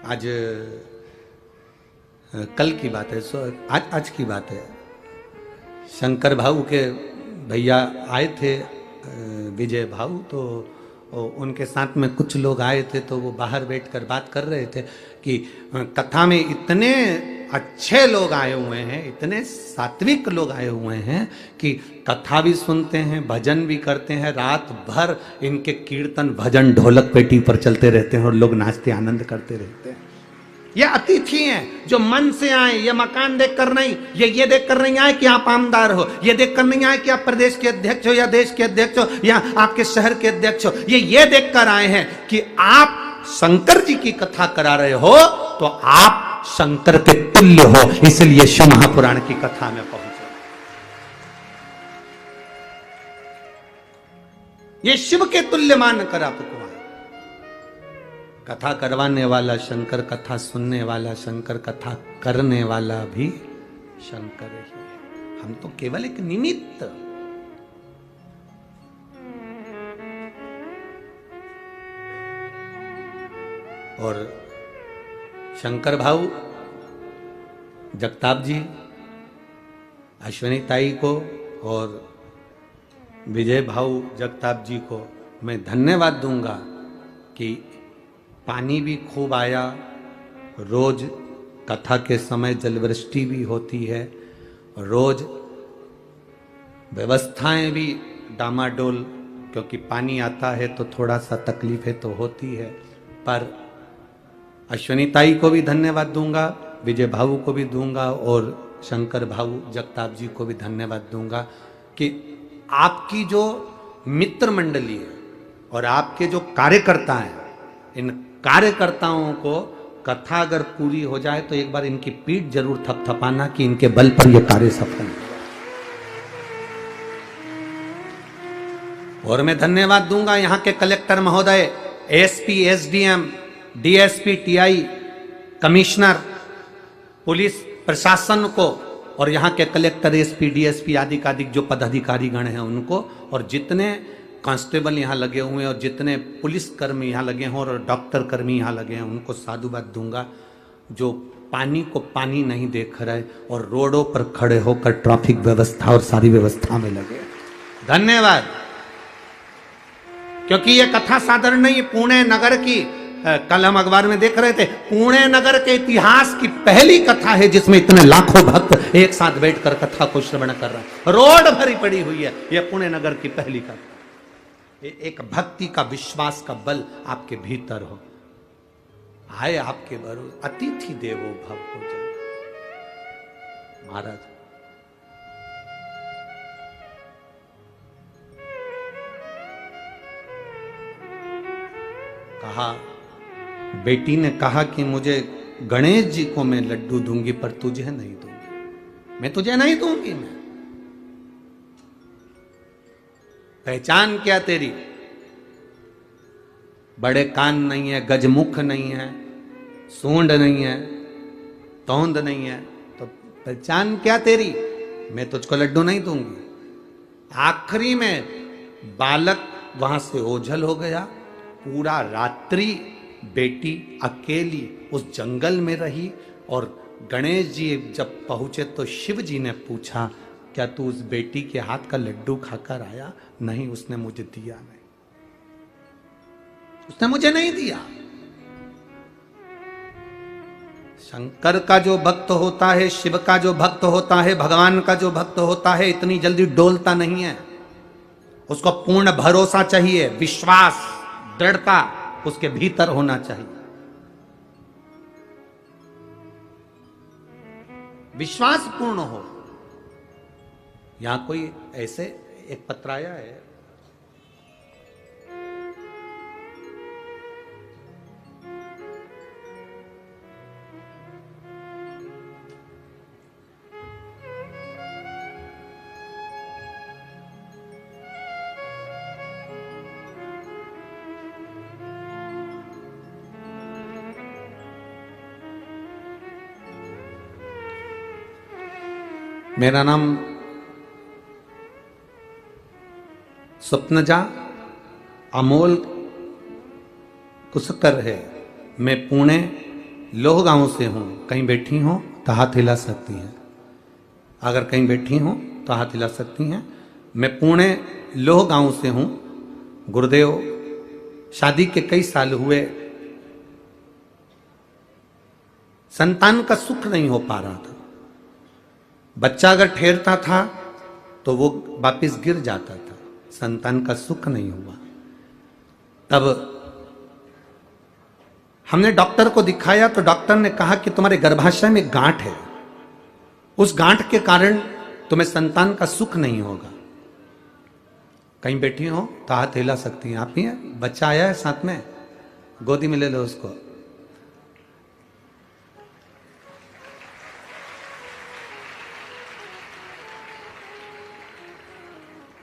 आज कल की बात है, आज की बात है। शंकर भाऊ के भैया आए थे, विजय भाऊ, तो उनके साथ में कुछ लोग आए थे, तो वो बाहर बैठकर बात कर रहे थे कि कथा में इतने अच्छे लोग आए हुए हैं, इतने सात्विक लोग आए हुए हैं कि कथा भी सुनते हैं, भजन भी करते हैं, रात भर इनके कीर्तन भजन ढोलक पेटी पर चलते रहते हैं और लोग नाचते आनंद करते रहते हैं। ये अतिथि हैं जो मन से आए, ये मकान देखकर नहीं, ये देखकर नहीं आए कि आप आमदार हो, ये देखकर नहीं आए कि आप प्रदेश के अध्यक्ष हो या देश के अध्यक्ष हो या आपके शहर के अध्यक्ष हो, ये देखकर आए हैं कि आप शंकर जी की कथा करा रहे हो तो आप शंकर के तुल्य हो, इसलिए शिव महापुराण की कथा में पहुंचे। ये शिव के तुल्य मानकर आपको कथा करवाने वाला शंकर, कथा सुनने वाला शंकर, कथा करने वाला भी शंकर ही है। हम तो केवल एक निमित्त। और शंकर भाऊ जगताप जी, अश्विनी ताई को और विजय भाऊ जगताप जी को मैं धन्यवाद दूंगा कि पानी भी खूब आया, रोज कथा के समय जलवृष्टि भी होती है, रोज व्यवस्थाएं भी डामाडोल, क्योंकि पानी आता है तो थोड़ा सा तकलीफें तो होती है। पर अश्विनी ताई को भी धन्यवाद दूंगा, विजय भाऊ को भी दूंगा और शंकर भाऊ जगताप जी को भी धन्यवाद दूंगा कि आपकी जो मित्र मंडली है और आपके जो कार्यकर्ता हैं, इन कार्यकर्ताओं को कथा अगर पूरी हो जाए तो एक बार इनकी पीठ जरूर थपथपाना कि इनके बल पर यह कार्य सफल हो। और मैं धन्यवाद दूंगा यहाँ के कलेक्टर महोदय, SP, SDM, DSP, TI, commissioner, police प्रशासन को और यहाँ के कलेक्टर, एसपी, डीएसपी आदि जो पदाधिकारी गण हैं उनको, और जितने कांस्टेबल यहाँ लगे हुए हैं और जितने पुलिस कर्मी यहाँ लगे हैं और डॉक्टर कर्मी यहाँ लगे हैं, उनको साधुवाद दूंगा जो पानी को पानी नहीं देख रहे और रोडों पर खड़े होकर ट्रैफिक व्यवस्था और सारी व्यवस्था में लगे। धन्यवाद। क्योंकि ये कथा साधारण नहीं, पुणे नगर की, कल हम अखबार में देख रहे थे, पुणे नगर के इतिहास की पहली कथा है जिसमें इतने लाखों भक्त एक साथ बैठकर कथा को श्रवण कर रहे हैं। रोड भरी पड़ी हुई है, यह पुणे नगर की पहली कथा। एक भक्ति का, विश्वास का बल आपके भीतर हो, आए आपके भरोसे, अतिथि देवो भव हो जाए। महाराज कहा, बेटी ने कहा कि मुझे गणेश जी को मैं लड्डू दूंगी पर तुझे नहीं दूंगी, मैं तुझे नहीं दूंगी। मैं पहचान क्या तेरी? बड़े कान नहीं है, गजमुख नहीं है, सूंड नहीं है, तोंद नहीं है, तो पहचान क्या तेरी? मैं तुझको लड्डू नहीं दूंगी। आखिरी में बालक वहां से ओझल हो गया। पूरा रात्रि बेटी अकेली उस जंगल में रही और गणेश जी जब पहुंचे तो शिव जी ने पूछा, क्या तू उस बेटी के हाथ का लड्डू खाकर आया? नहीं, उसने मुझे दिया नहीं, उसने मुझे नहीं दिया। शंकर का जो भक्त होता है, शिव का जो भक्त होता है, भगवान का जो भक्त होता है, इतनी जल्दी डोलता नहीं है। उसको पूर्ण भरोसा चाहिए, विश्वास, दृढ़ता उसके भीतर होना चाहिए। विश्वास पूर्ण हो। यहां कोई ऐसे एक पत्र आया है, मेरा नाम स्वप्नजा अमोल कुसकर है। मैं पुणे लोह गांव से हूँ। कहीं बैठी हो तो हाथ हिला सकती हैं, अगर कहीं बैठी हो तो हाथ हिला सकती हैं। मैं पुणे लोह गांव से हूँ। गुरुदेव, शादी के कई साल हुए, संतान का सुख नहीं हो पा रहा था। बच्चा अगर ठहरता था तो वो वापिस गिर जाता था, संतान का सुख नहीं हुआ। तब हमने डॉक्टर को दिखाया तो डॉक्टर ने कहा कि तुम्हारे गर्भाशय में गांठ है, उस गांठ के कारण तुम्हें संतान का सुख नहीं होगा। कहीं बैठी हो तो हाथ हिला सकती हैं आप ही हैं। बच्चा आया है साथ में, गोदी में ले लो उसको।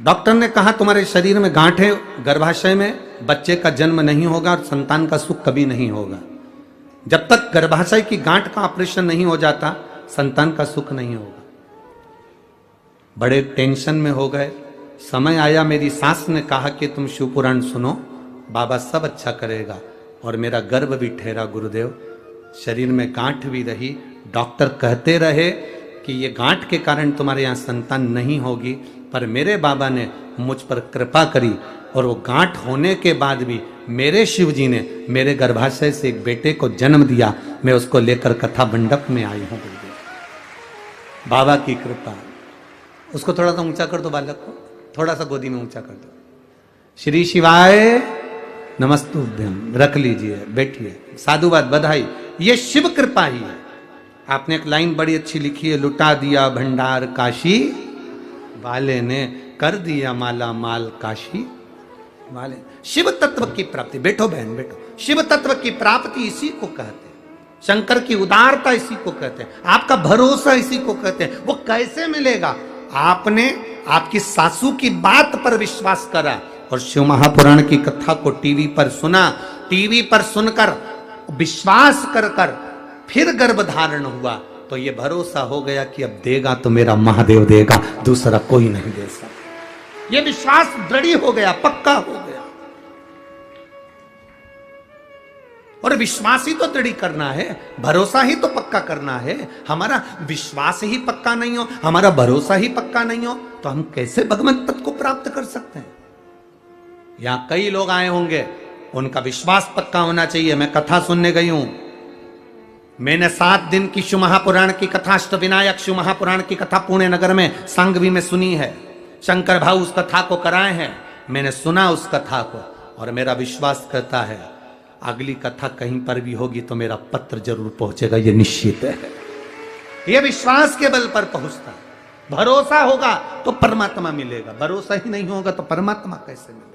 डॉक्टर ने कहा तुम्हारे शरीर में गांठ है, गर्भाशय में बच्चे का जन्म नहीं होगा और संतान का सुख कभी नहीं होगा। जब तक गर्भाशय की गांठ का ऑपरेशन नहीं हो जाता संतान का सुख नहीं होगा। बड़े टेंशन में हो गए। समय आया, मेरी सास ने कहा कि तुम शिव पुराण सुनो, बाबा सब अच्छा करेगा। और मेरा गर्भ भी ठहरा गुरुदेव, शरीर में गांठ भी रही। डॉक्टर कहते रहे कि ये गांठ के कारण तुम्हारे यहाँ संतान नहीं होगी, पर मेरे बाबा ने मुझ पर कृपा करी और वो गांठ होने के बाद भी मेरे शिव जी ने मेरे गर्भाशय से एक बेटे को जन्म दिया। मैं उसको लेकर कथा मंडप में आई हूं। बाबा की कृपा। उसको थोड़ा सा ऊंचा कर दो, बालक को थोड़ा सा गोदी में ऊंचा कर दो। श्री शिवाय नमस्तुभ्यम। रख लीजिए, बैठिए। साधुवाद, बधाई। ये शिव कृपा ही है। आपने एक लाइन बड़ी अच्छी लिखी है, लुटा दिया भंडार काशी वाले ने, कर दिया माला माल काशी वाले। शिव तत्व की प्राप्ति, बैठो बहन बैठो, शिव तत्व की प्राप्ति इसी को कहते हैं। शंकर की उदारता इसी को कहते हैं। आपका भरोसा इसी को कहते हैं। वो कैसे मिलेगा? आपने आपकी सासू की बात पर विश्वास करा और शिव महापुराण की कथा को टीवी पर सुना, टीवी पर सुनकर विश्वास कर कर फिर गर्भधारण हुआ, तो ये भरोसा हो गया कि अब देगा तो मेरा महादेव देगा, दूसरा कोई नहीं दे सकता। ये विश्वास दृढ़ हो गया, पक्का हो गया। और विश्वास ही तो दृढ़ करना है, भरोसा ही तो पक्का करना है। हमारा विश्वास ही पक्का नहीं हो, हमारा भरोसा ही पक्का नहीं हो, तो हम कैसे भगवत पद को प्राप्त कर सकते हैं? यहां कई लोग आए होंगे, उनका विश्वास पक्का होना चाहिए। मैं कथा सुनने गई हूं, मैंने 7 दिन की शिव महापुराण की कथा, अष्टविनायक शिव महापुराण की कथा पुणे नगर में सांगवी में सुनी है। शंकर भाऊ उस कथा को कराए हैं, मैंने सुना उस कथा को, और मेरा विश्वास कहता है अगली कथा कहीं पर भी होगी तो मेरा पत्र जरूर पहुंचेगा, ये निश्चित है। ये विश्वास के बल पर पहुंचता है। भरोसा होगा तो परमात्मा मिलेगा, भरोसा ही नहीं होगा तो परमात्मा कैसे मिलेगा?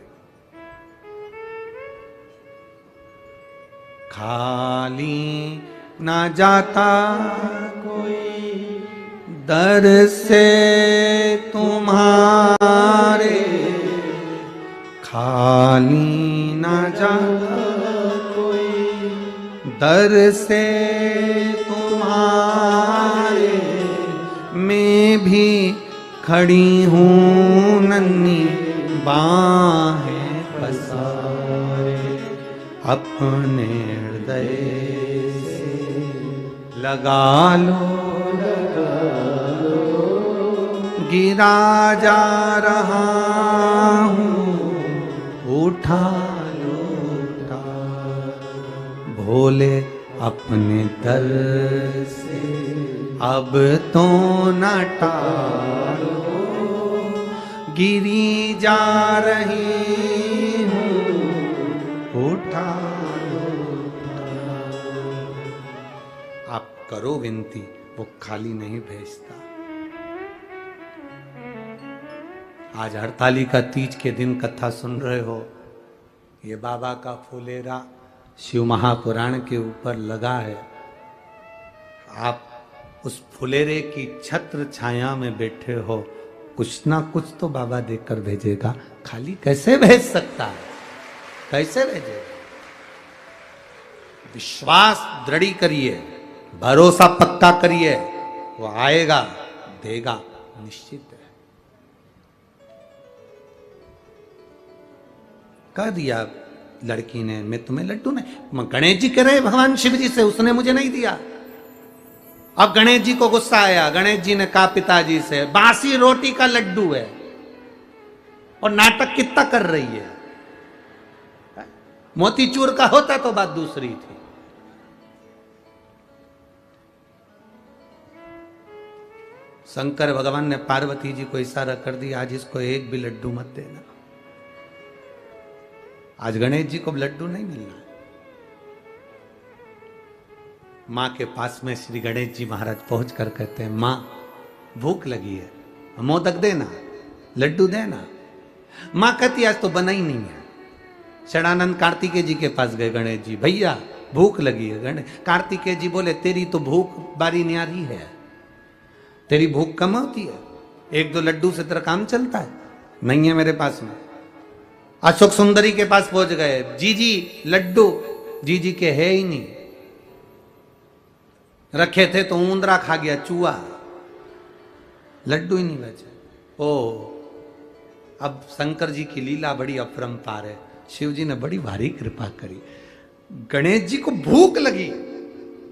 खाली ना जाता कोई दर से तुम्हारे, खाली ना जाता कोई दर से तुम्हारे, मैं भी खड़ी हूँ नन्ही बाहें पसारे, अपने हृदय लगा लो, गिरा जा रहा हूँ, उठा लो, भोले अपने दर से अब तो न टालो, गिरी जा रही हूँ, उठा करो विनती, वो खाली नहीं भेजता। आज हरतालिका तीज के दिन कथा सुन रहे हो, ये बाबा का फुलेरा शिव महापुराण के ऊपर लगा है। आप उस फुलेरे की छत्र छाया में बैठे हो, कुछ ना कुछ तो बाबा देकर भेजेगा, खाली कैसे भेज सकता है? कैसे भेजेगा? विश्वास दृढ़ करिए, भरोसा पक्का करिए, वो आएगा, देगा, निश्चित है। कह दिया लड़की ने, मैं तुम्हें लड्डू नहीं, गणेश जी कह रहे भगवान शिव जी से, उसने मुझे नहीं दिया। अब गणेश जी को गुस्सा आया, गणेश जी ने कहा पिताजी से, बासी रोटी का लड्डू है और नाटक कितना कर रही है, मोतीचूर का होता तो बात दूसरी थी। शंकर भगवान ने पार्वती जी को इशारा कर दिया, आज इसको एक भी लड्डू मत देना। आज गणेश जी को लड्डू नहीं मिलना। मां के पास में श्री गणेश जी महाराज पहुंच कर कहते हैं, मां भूख लगी है, मोदक देना, लड्डू देना। मां कहती आज तो बना ही नहीं है। षडानंद कार्तिकेय जी के पास गए गणेश जी, भैया भूख लगी है। गणेश कार्तिकेय जी बोले, तेरी तो भूख बारी न्यारी है, तेरी भूख कम होती है, एक दो लड्डू से तेरा काम चलता है, नहीं है मेरे पास में। अशोक सुंदरी के पास पहुंच गए, जीजी लड्डू, जीजी के है ही नहीं, रखे थे तो ऊंदरा खा गया, चूहा, लड्डू ही नहीं बचे। ओ अब शंकर जी की लीला बड़ी अपरंपार है। शिव जी ने बड़ी भारी कृपा करी, गणेश जी को भूख लगी,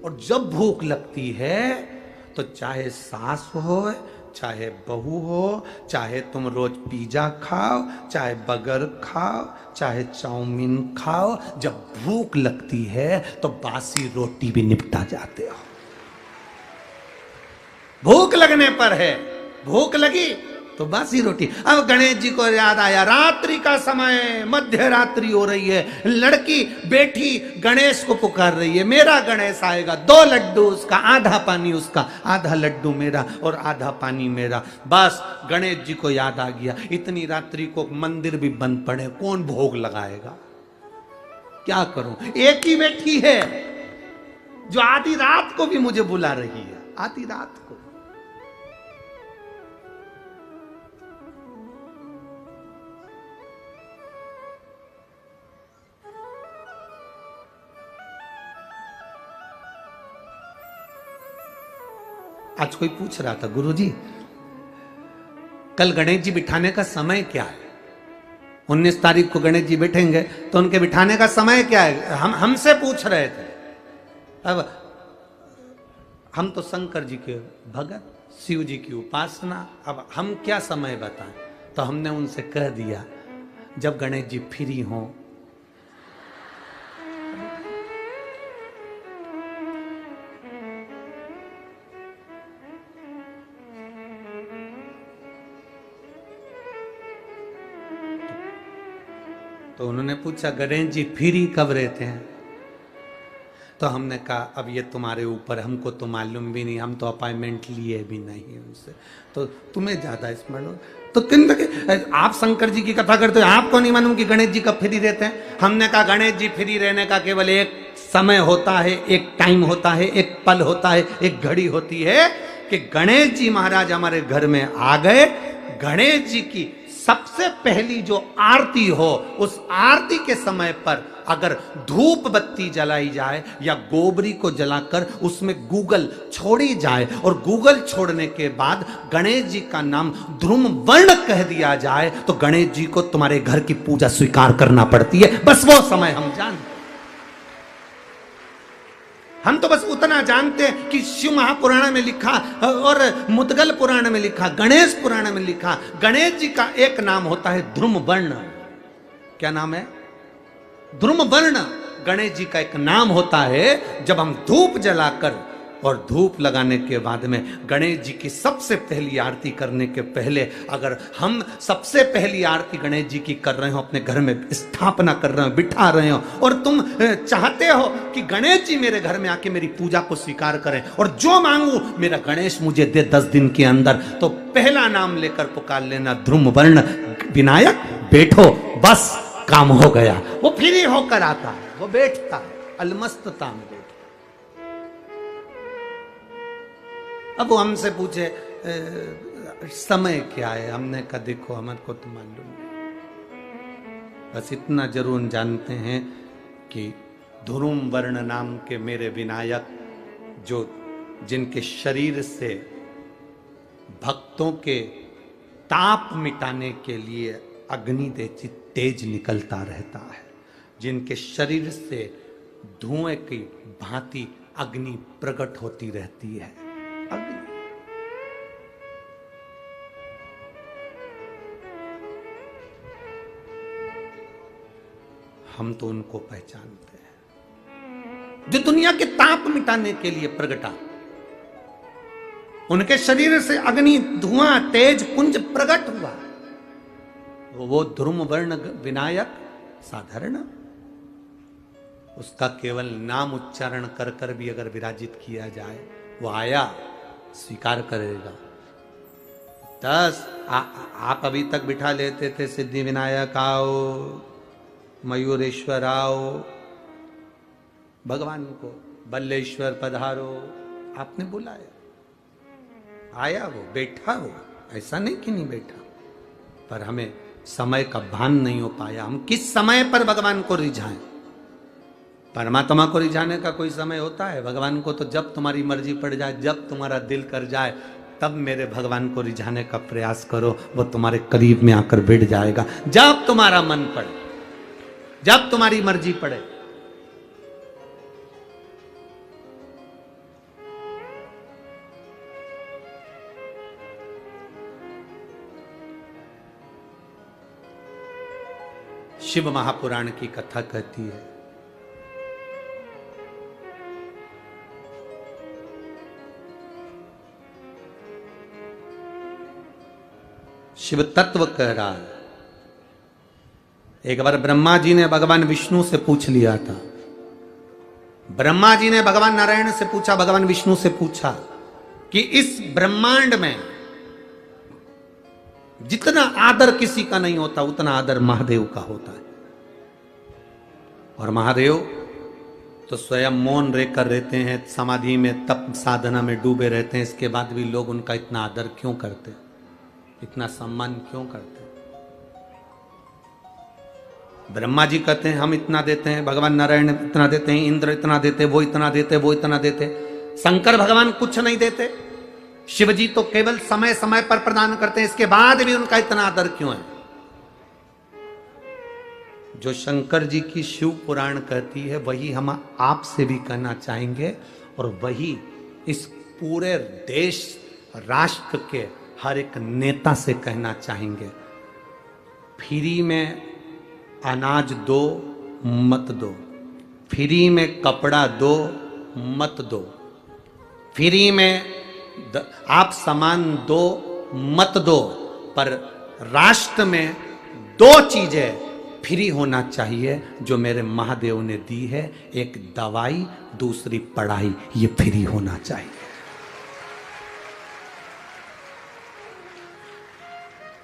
और जब भूख लगती है तो चाहे सास हो, चाहे बहू हो, चाहे तुम रोज पिज्जा खाओ, चाहे बर्गर खाओ, चाहे चाउमीन खाओ, जब भूख लगती है तो बासी रोटी भी निपटा जाते हो। भूख लगने पर है, भूख लगी तो बासी रोटी। अब गणेश जी को याद आया, रात्रि का समय, मध्य रात्रि हो रही है, लड़की बेटी गणेश को पुकार रही है, मेरा गणेश आएगा, 2 लड्डू उसका, आधा पानी उसका, आधा लड्डू मेरा और आधा पानी मेरा। बस गणेश जी को याद आ गया, इतनी रात्रि को मंदिर भी बंद पड़े, कौन भोग लगाएगा, क्या करूं। एक ही बेटी है जो आधी रात को भी मुझे बुला रही है, आधी रात को। आज कोई पूछ रहा था, गुरुजी कल गणेश जी बिठाने का समय क्या है? 19 तारीख को गणेश जी बैठेंगे तो उनके बिठाने का समय क्या है? हमसे पूछ रहे थे। अब हम तो शंकर जी के भगत, शिव जी की उपासना, अब हम क्या समय बताएं? तो हमने उनसे कह दिया, जब गणेश जी फ्री हों, तो उन्होंने पूछा गणेश जी फ्री कब रहते हैं? तो हमने कहा अब ये तुम्हारे ऊपर, हमको तो मालूम भी नहीं, हम तो अपॉइंटमेंट लिए भी नहीं उनसे, तो तुम्हें ज्यादा स्मरण हो। तो किन आप शंकर जी की कथा करते हो, आपको नहीं मालूम कि गणेश जी कब फ्री रहते हैं? हमने कहा गणेश जी फ्री रहने का केवल एक समय होता है, एक टाइम होता है, एक पल होता है, एक घड़ी होती है कि गणेश जी महाराज हमारे घर में आ गए। गणेश जी की सबसे पहली जो आरती हो, उस आरती के समय पर अगर धूप बत्ती जलाई जाए या गोबरी को जलाकर उसमें गूगल छोड़ी जाए और गूगल छोड़ने के बाद गणेश जी का नाम ध्रुम वर्ण कह दिया जाए, तो गणेश जी को तुम्हारे घर की पूजा स्वीकार करना पड़ती है। बस वो समय हम जानते, हम तो बस उतना जानते हैं कि शिव महापुराण में लिखा और मुद्गल पुराण में लिखा, गणेश पुराण में लिखा, गणेश जी का एक नाम होता है ध्रुम वर्ण। क्या नाम है? ध्रुम वर्ण गणेश जी का एक नाम होता है। जब हम धूप जलाकर और धूप लगाने के बाद में गणेश जी की सबसे पहली आरती करने के पहले, अगर हम सबसे पहली आरती गणेश जी की कर रहे हो, अपने घर में स्थापना कर रहे हो, बिठा रहे हो, और तुम चाहते हो कि गणेश जी मेरे घर में आके मेरी पूजा को स्वीकार करें और जो मांगू मेरा गणेश मुझे दे 10 दिन के अंदर, तो पहला नाम लेकर पुकार लेना ध्रुम वर्ण विनायक, बैठो, बस काम हो गया। वो फ्री होकर आता है, वो बैठता है अलमस्तता में। अब वो हमसे पूछे समय क्या है? हमने कहा देखो हमको तो मालूम नहीं, बस इतना जरूर जानते हैं कि ध्रुम वर्ण नाम के मेरे विनायक, जो जिनके शरीर से भक्तों के ताप मिटाने के लिए अग्नि तेज निकलता रहता है, जिनके शरीर से धुएं की भांति अग्नि प्रकट होती रहती है। हम तो उनको पहचानते हैं जो दुनिया के ताप मिटाने के लिए प्रगटा, उनके शरीर से अग्नि धुआं तेज पुंज प्रकट हुआ। वो ध्रुम वर्ण विनायक साधारण, उसका केवल नाम उच्चारण कर कर भी अगर विराजित किया जाए, वो आया स्वीकार करेगा। 10 आप अभी तक बिठा लेते थे सिद्धि विनायक आओ, मयूरेश्वर आओ, भगवान को बल्लेश्वर पधारो, आपने बुलाया, आया वो, बैठा वो, ऐसा नहीं कि नहीं बैठा, पर हमें समय का भान नहीं हो पाया। हम किस समय पर भगवान को रिझाएं? परमात्मा को रिझाने का कोई समय होता है? भगवान को तो जब तुम्हारी मर्जी पड़ जाए, जब तुम्हारा दिल कर जाए, तब मेरे भगवान को रिझाने का प्रयास करो, वो तुम्हारे करीब में आकर बैठ जाएगा। जब तुम्हारा मन पड़े, जब तुम्हारी मर्जी पड़े। शिव महापुराण की कथा कहती है, शिव तत्व कह रहा है। एक बार ब्रह्मा जी ने भगवान विष्णु से पूछ लिया था, ब्रह्मा जी ने भगवान नारायण से पूछा, भगवान विष्णु से पूछा कि इस ब्रह्मांड में जितना आदर किसी का नहीं होता, उतना आदर महादेव का होता है। और महादेव तो स्वयं मौन रहकर रहते हैं, समाधि में तप साधना में डूबे रहते हैं, इसके बाद भी लोग उनका इतना आदर क्यों करते, इतना सम्मान क्यों करते? ब्रह्मा जी कहते हैं हम इतना देते हैं, भगवान नारायण इतना देते हैं, इंद्र इतना देते, वो इतना देते, वो इतना देते। शंकर भगवान कुछ नहीं देते। शिव जी तो केवल समय समय पर प्रदान करते हैं, इसके बाद भी उनका इतना आदर क्यों है? जो शंकर जी की शिव पुराण कहती है, वही हम आपसे भी कहना चाहेंगे, और वही इस पूरे देश राष्ट्र के हर एक नेता से कहना चाहेंगे। फ्री में अनाज दो मत दो, फ्री में कपड़ा दो मत दो, फ्री में आप सामान दो मत दो, पर राष्ट्र में 2 चीजें फ्री होना चाहिए जो मेरे महादेव ने दी है, एक दवाई, दूसरी पढ़ाई, ये फ्री होना चाहिए।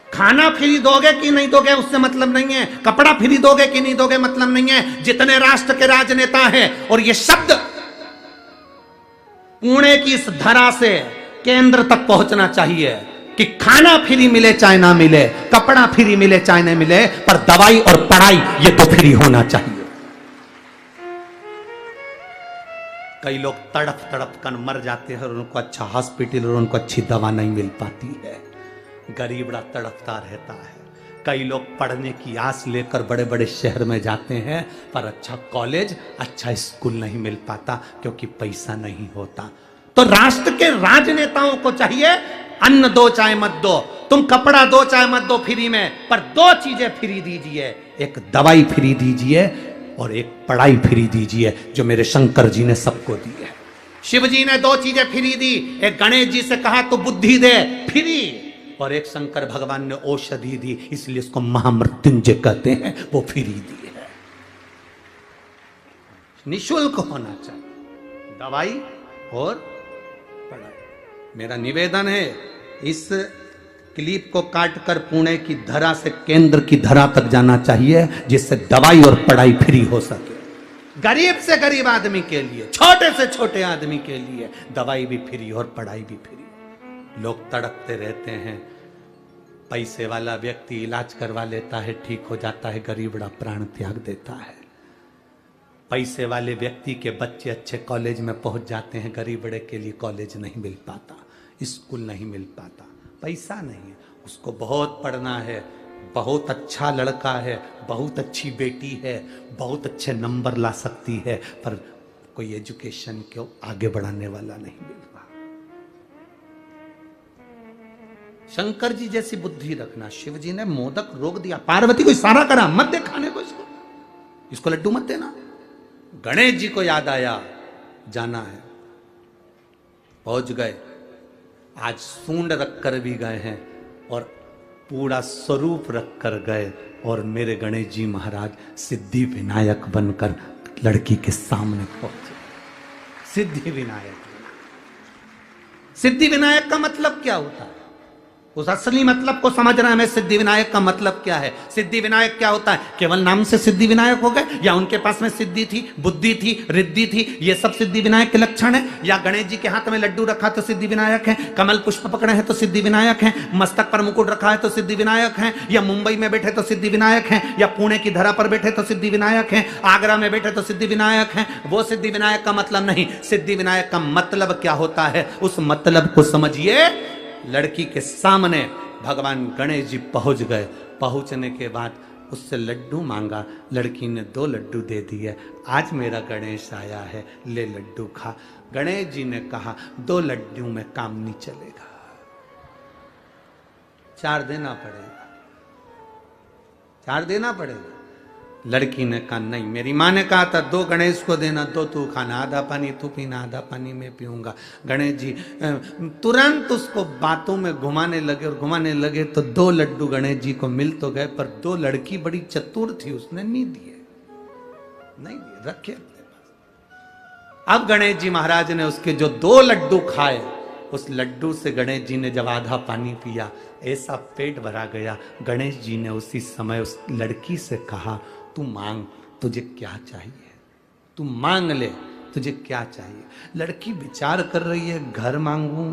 खाना फ्री दोगे कि नहीं दोगे उससे मतलब नहीं है, कपड़ा फ्री दोगे कि नहीं दोगे मतलब नहीं है। जितने राष्ट्र के राजनेता हैं, और ये शब्द पुणे की इस धरा से केंद्र तक पहुंचना चाहिए कि खाना फ्री मिले चाहे ना मिले, कपड़ा फ्री मिले चाहे ना मिले, पर दवाई और पढ़ाई ये तो फ्री होना चाहिए। कई लोग तड़प तड़प कर मर जाते हैं और उनको अच्छा हॉस्पिटल और उनको अच्छी दवा नहीं मिल पाती है। गरीब बड़ा तड़पता रहता है। कई लोग पढ़ने की आस लेकर बड़े बड़े शहर में जाते हैं, पर अच्छा कॉलेज, अच्छा स्कूल नहीं मिल पाता क्योंकि पैसा नहीं होता। तो राष्ट्र के राजनेताओं को चाहिए, अन्न दो चाहे मत दो, तुम कपड़ा दो चाहे मत दो फ्री में, पर 2 चीजें फ्री दीजिए, एक दवाई फ्री दीजिए और एक पढ़ाई फ्री दीजिए, जो मेरे शंकर जी ने सबको दी है। शिव जी ने 2 चीजें फ्री दी, एक गणेश जी से कहा तो बुद्धि दे फ्री, और एक शंकर भगवान ने औषधि दी, इसलिए इसको महामृत्युंजय कहते हैं, वो फ्री दी है। निःशुल्क होना चाहिए दवाई और पढ़ाई। मेरा निवेदन है, इस क्लिप को काटकर पुणे की धरा से केंद्र की धरा तक जाना चाहिए, जिससे दवाई और पढ़ाई फ्री हो सके। गरीब से गरीब आदमी के लिए, छोटे से छोटे आदमी के लिए दवाई भी फ्री और पढ़ाई भी फ्री। लोग तड़पते रहते हैं, पैसे वाला व्यक्ति इलाज करवा लेता है, ठीक हो जाता है, गरीब बड़ा प्राण त्याग देता है। पैसे वाले व्यक्ति के बच्चे अच्छे कॉलेज में पहुंच जाते हैं, गरीब बड़े के लिए कॉलेज नहीं मिल पाता, स्कूल नहीं मिल पाता, पैसा नहीं है। उसको बहुत पढ़ना है, बहुत अच्छा लड़का है, बहुत अच्छी बेटी है, बहुत अच्छे नंबर ला सकती है, पर कोई एजुकेशन को आगे बढ़ाने वाला नहीं मिल रहा। शंकर जी जैसी बुद्धि रखना। शिव जी ने मोदक रोक दिया, पार्वती को इशारा करा मत दे खाने को, इसको लड्डू मत देना। गणेश जी को याद आया जाना है, पहुंच गए। आज सूंड रख कर भी गए हैं और पूरा स्वरूप रख कर गए, और मेरे गणेश जी महाराज सिद्धि विनायक बनकर लड़की के सामने पहुंचे। सिद्धि विनायक, सिद्धि विनायक का मतलब क्या होता है? उस असली मतलब को समझना है। सिद्धि विनायक का मतलब क्या है? सिद्धि विनायक क्या होता है? केवल नाम से सिद्धि विनायक हो गए, या उनके पास में सिद्धि थी, बुद्धि थी, रिद्धि थी, ये सब सिद्धि विनायक के लक्षण है? या गणेश जी के हाथ में लड्डू रखा तो सिद्धि विनायक है, कमल पुष्प पकड़े हैं तो सिद्धि विनायक है, मस्तक पर मुकुट रखा है तो सिद्धि विनायक है, या मुंबई में बैठे तो सिद्धि विनायक है, या पुणे की धरा पर बैठे तो सिद्धि विनायक है, आगरा में बैठे तो सिद्धि विनायक है? वो सिद्धि विनायक का मतलब नहीं। सिद्धि विनायक का मतलब क्या होता है, उस मतलब को समझिए। लड़की के सामने भगवान गणेश जी पहुंच गए। पहुंचने के बाद उससे लड्डू मांगा, लड़की ने 2 लड्डू दे दिए। आज मेरा गणेश आया है, ले लड्डू खा। गणेश जी ने कहा 2 लड्डू में काम नहीं चलेगा, 4 देना पड़ेगा, 4 देना पड़ेगा। लड़की ने कहा नहीं, मेरी माँ ने कहा था 2 गणेश को देना, 2 तू खाना, आधा पानी तू पीना, आधा पानी मैं पीऊंगा। गणेश जी तुरंत उसको बातों में घुमाने लगे, और घुमाने लगे तो 2 लड्डू गणेश जी को मिल तो गए, पर 2 लड़की बड़ी चतुर थी, उसने नहीं दिए, नहीं दिए, रखे अपने पास। अब गणेश जी महाराज ने उसके जो 2 लड्डू खाए, उस लड्डू से गणेश जी ने जब आधा पानी पिया, ऐसा पेट भरा गया। गणेश जी ने उसी समय उस लड़की से कहा तू मांग, तुझे क्या चाहिए, तू मांग ले, तुझे क्या चाहिए। लड़की विचार कर रही है, घर मांगू,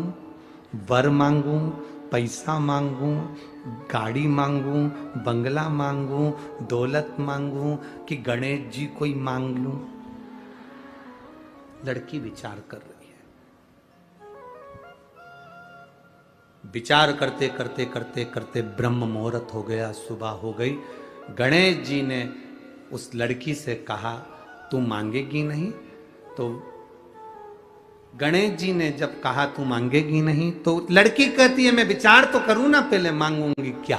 वर मांगू, पैसा मांगू, गाड़ी मांगू, बंगला मांगू, दौलत मांगू, कि गणेश जी को ही मांग लूं। लड़की विचार कर रही है। विचार करते करते करते करते ब्रह्म मुहूर्त हो गया, सुबह हो गई। गणेश जी ने उस लड़की से कहा तू मांगेगी नहीं? तो गणेश जी ने जब कहा तू मांगेगी नहीं, तो लड़की कहती है मैं विचार तो करूं ना, पहले मांगूंगी क्या,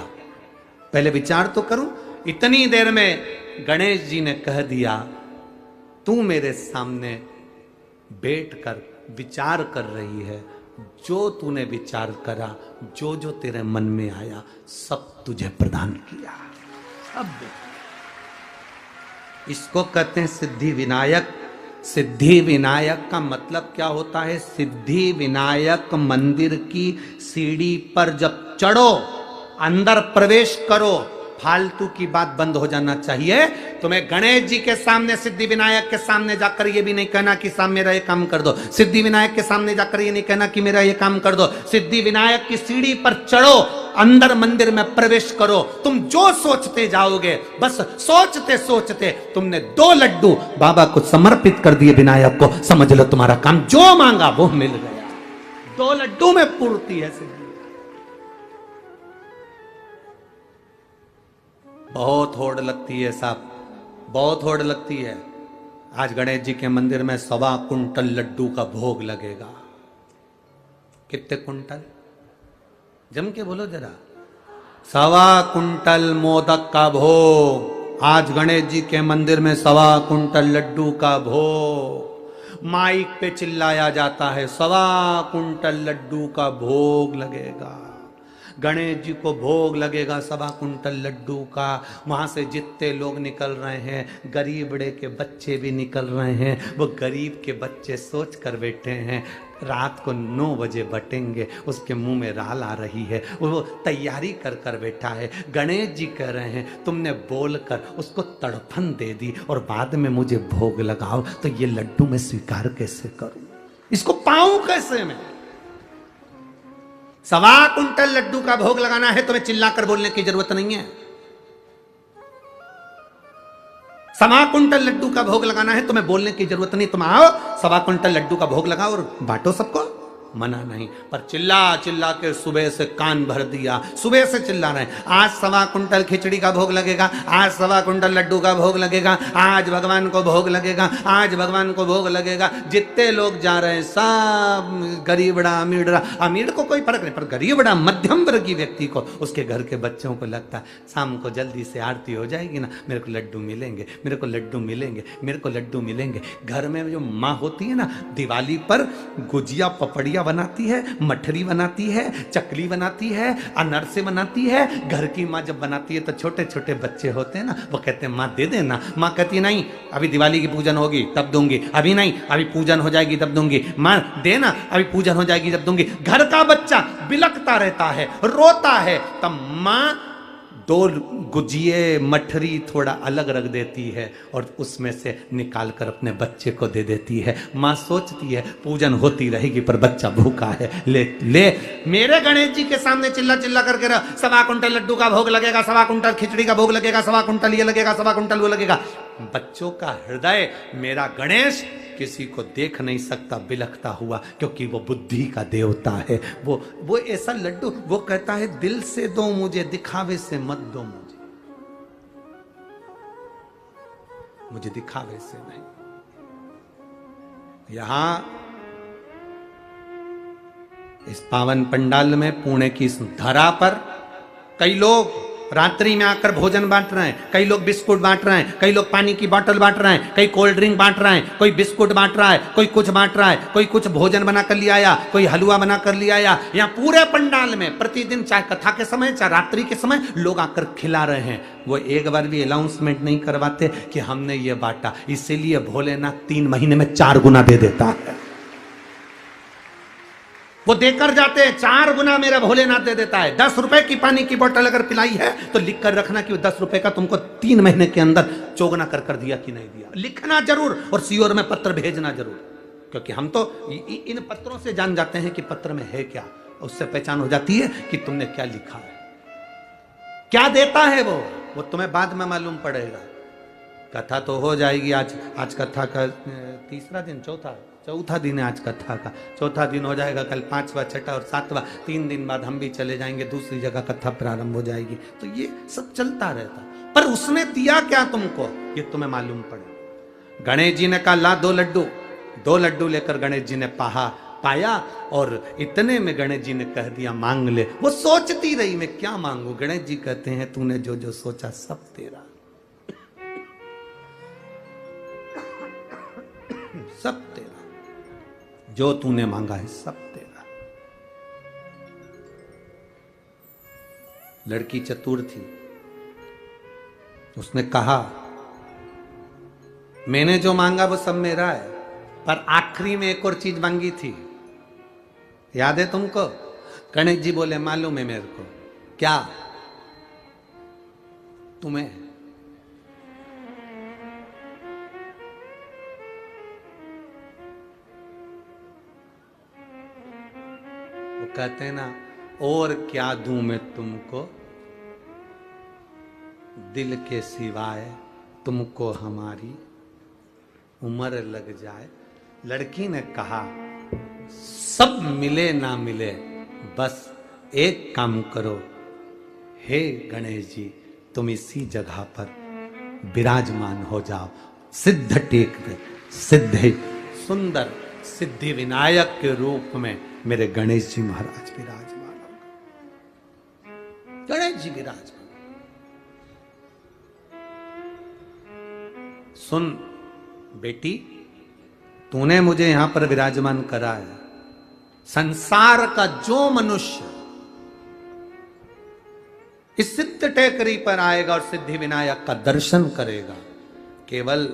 पहले विचार तो करूं। इतनी देर में गणेश जी ने कह दिया तू मेरे सामने बैठकर विचार कर रही है, जो तूने विचार करा, जो जो तेरे मन में आया, सब तुझे प्रदान किया, सब। इसको कहते हैं सिद्धि विनायक। सिद्धि विनायक का मतलब क्या होता है? सिद्धि विनायक मंदिर की सीढ़ी पर जब चढ़ो, अंदर प्रवेश करो, फालतू की बात बंद हो जाना चाहिए। तुम्हें गणेश जी के सामने, सिद्धि विनायक के सामने जाकर ये भी नहीं कहना कि साहब मेरा ये काम कर दो। सिद्धि विनायक के सामने जाकर ये नहीं कहना कि मेरा ये काम कर दो। सिद्धि विनायक की सीढ़ी पर चढ़ो, अंदर मंदिर में प्रवेश करो। तुम जो सोचते जाओगे, बस सोचते सोचते तुमने 2 लड्डू बाबा को समर्पित कर दिए विनायक को, समझ लो तुम्हारा काम जो मांगा वो मिल गया। 2 लड्डू में पूर्ति है सिद्धि। बहुत होड़ लगती है साहब, बहुत होड़ लगती है। आज गणेश जी के मंदिर में 1.25 कुंटल लड्डू का भोग लगेगा। कितने कुंटल? जम के बोलो जरा। 1.25 कुंटल मोदक का भोग। आज गणेश जी के मंदिर में 1.25 कुंटल लड्डू का भोग। माइक पे चिल्लाया जाता है 1.25 कुंटल लड्डू का भोग लगेगा। गणेश जी को भोग लगेगा 1.25 कुंटल लड्डू का। वहां से जितने लोग निकल रहे हैं, गरीब बड़े के बच्चे भी निकल रहे हैं। वो गरीब के बच्चे सोच कर बैठे हैं रात को 9 बजे बटेंगे, उसके मुंह में राल आ रही है, वो तैयारी कर कर बैठा है। गणेश जी कह रहे हैं तुमने बोलकर उसको तड़फन दे दी और बाद में मुझे भोग लगाओ, तो ये लड्डू मैं स्वीकार कैसे करूं, इसको पाऊं कैसे मैं? 1.25 कुंटल लड्डू का भोग लगाना है, तुम्हें चिल्लाकर बोलने की जरूरत नहीं है। 1.25 कुंटल लड्डू का भोग लगाना है, तुम्हें बोलने की जरूरत नहीं। तुम आओ 1.25 कुंटल लड्डू का भोग लगाओ और बांटो सबको, मना नहीं। पर चिल्ला चिल्ला के सुबह से कान भर दिया, सुबह से चिल्ला रहे हैं आज 1.25 कुंटल खिचड़ी का भोग लगेगा, आज 1.25 कुंटल लड्डू का भोग लगेगा, आज भगवान को भोग लगेगा, आज भगवान को भोग लगेगा। जितने लोग जा रहे हैं सब गरीबड़ा अमीरड़ा, अमीर को कोई फर्क नहीं, पर गरीबड़ा मध्यम वर्गीय व्यक्ति को, उसके घर के बच्चों को लगता है शाम को जल्दी से आरती हो जाएगी ना, मेरे को लड्डू मिलेंगे, मेरे को लड्डू मिलेंगे, मेरे को लड्डू मिलेंगे। घर में जो माँ होती है ना, दिवाली पर गुजिया पपड़िया बनाती है, मठरी बनाती है, चकली बनाती है, अनरसे बनाती है। घर की माँ जब बनाती है तो छोटे छोटे बच्चे होते हैं ना, वो कहते हैं माँ दे देना। माँ कहती नहीं, अभी दिवाली की पूजन होगी तब दूंगी, अभी नहीं, अभी पूजन हो जाएगी तब दूंगी। माँ देना, अभी पूजन हो जाएगी तब दूंगी। घर का बच्चा बिलखता रहता है, रोता है, तब माँ 2 गुजिये मठरी थोड़ा अलग रख देती है और उसमें से निकाल कर अपने बच्चे को दे देती है। माँ सोचती है पूजन होती रहेगी पर बच्चा भूखा है, ले ले मेरे गणेश जी के सामने चिल्ला चिल्ला करके रह, 1.25 कुंटल लड्डू का भोग लगेगा, 1.25 कुंटल खिचड़ी का भोग लगेगा, 1.25 कुंटल ये लगेगा, 1.25 कुंटल वो लगेगा। बच्चों का हृदय मेरा गणेश किसी को देख नहीं सकता बिलखता हुआ, क्योंकि वो बुद्धि का देवता है। वो ऐसा लड्डू, वो कहता है दिल से दो मुझे, दिखावे से मत दो मुझे दिखावे से नहीं। यहां इस पावन पंडाल में, पुणे की इस धरा पर कई लोग रात्रि में आकर भोजन बांट रहे हैं, कई लोग बिस्कुट बांट रहे हैं, कई लोग पानी की बोतल बांट रहे हैं, कई कोल्ड ड्रिंक बांट रहे हैं, कोई बिस्कुट बांट रहा है, कोई कुछ बांट रहा है, कोई कुछ भोजन बना कर ले आया, कोई हलवा बना कर ले आया। यहाँ पूरे पंडाल में प्रतिदिन, चाहे कथा के समय चाहे रात्रि के समय, लोग आकर खिला रहे हैं। वो एक बार भी अनाउंसमेंट नहीं करवाते कि हमने ये बांटा। इसीलिए भोलेनाथ 3 महीने में 4 गुना दे देता है। वो देकर जाते हैं, 4 गुना मेरा भोलेनाथ दे देता है। 10 रुपए की पानी की बोतल अगर पिलाई है तो लिख कर रखना कि 10 रुपए का तुमको 3 महीने के अंदर चौगुना कर दिया कि नहीं दिया। लिखना जरूर और सीओर में पत्र भेजना जरूर, क्योंकि हम तो इन पत्रों से जान जाते हैं कि पत्र में है क्या। उससे पहचान हो जाती है कि तुमने क्या लिखा है, क्या देता है वो तुम्हें बाद में मालूम पड़ेगा। कथा तो हो जाएगी। आज कथा का तीसरा दिन, चौथा दिन है आज कथा का। चौथा दिन हो जाएगा, कल 5वां, 6वां और 7वां। 3 दिन बाद हम भी चले जाएंगे, दूसरी जगह कथा प्रारंभ हो जाएगी। तो ये सब चलता रहता, पर उसने दिया क्या तुमको ये तुम्हें मालूम पड़े। गणेश जी ने कहा ला 2 लड्डू। 2 लड्डू लेकर गणेश जी ने पाया और इतने में गणेश जी ने कह दिया मांग ले। वो सोचती रही मैं क्या मांगू। गणेश जी कहते हैं तूने जो जो सोचा सब तेरा, सब तेरा, जो तूने मांगा है सब तेरा। लड़की चतुर थी, उसने कहा मैंने जो मांगा वो सब मेरा है, पर आखिरी में एक और चीज मांगी थी, याद है तुमको? गणेश जी बोले मालूम है मेरे को। क्या? तुम्हें। वो कहते हैं ना, और क्या दूं मैं तुमको, दिल के सिवाय तुमको हमारी उम्र लग जाए। लड़की ने कहा सब मिले ना मिले, बस एक काम करो, हे गणेश जी तुम इसी जगह पर विराजमान हो जाओ। सिद्ध टेक पे, सिद्ध सुंदर सिद्धि विनायक के रूप में मेरे गणेश जी महाराज विराजमान हो। गणेश जी विराजमान। सुन बेटी, तूने मुझे यहां पर विराजमान करा है। संसार का जो मनुष्य इस सिद्ध टेकरी पर आएगा और सिद्धि विनायक का दर्शन करेगा, केवल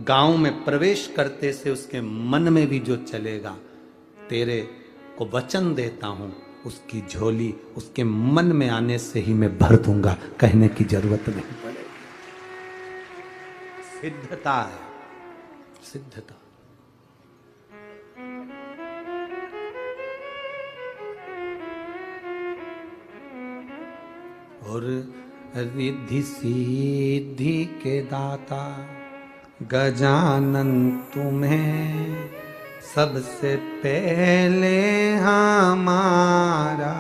गांव में प्रवेश करते से उसके मन में भी जो चलेगा, तेरे को वचन देता हूं, उसकी झोली उसके मन में आने से ही मैं भर दूंगा, कहने की जरूरत नहीं पड़ेगी। सिद्धता है, सिद्धता। और रिद्धि सिद्धि के दाता गजानन तुम्हें सबसे पहले हमारा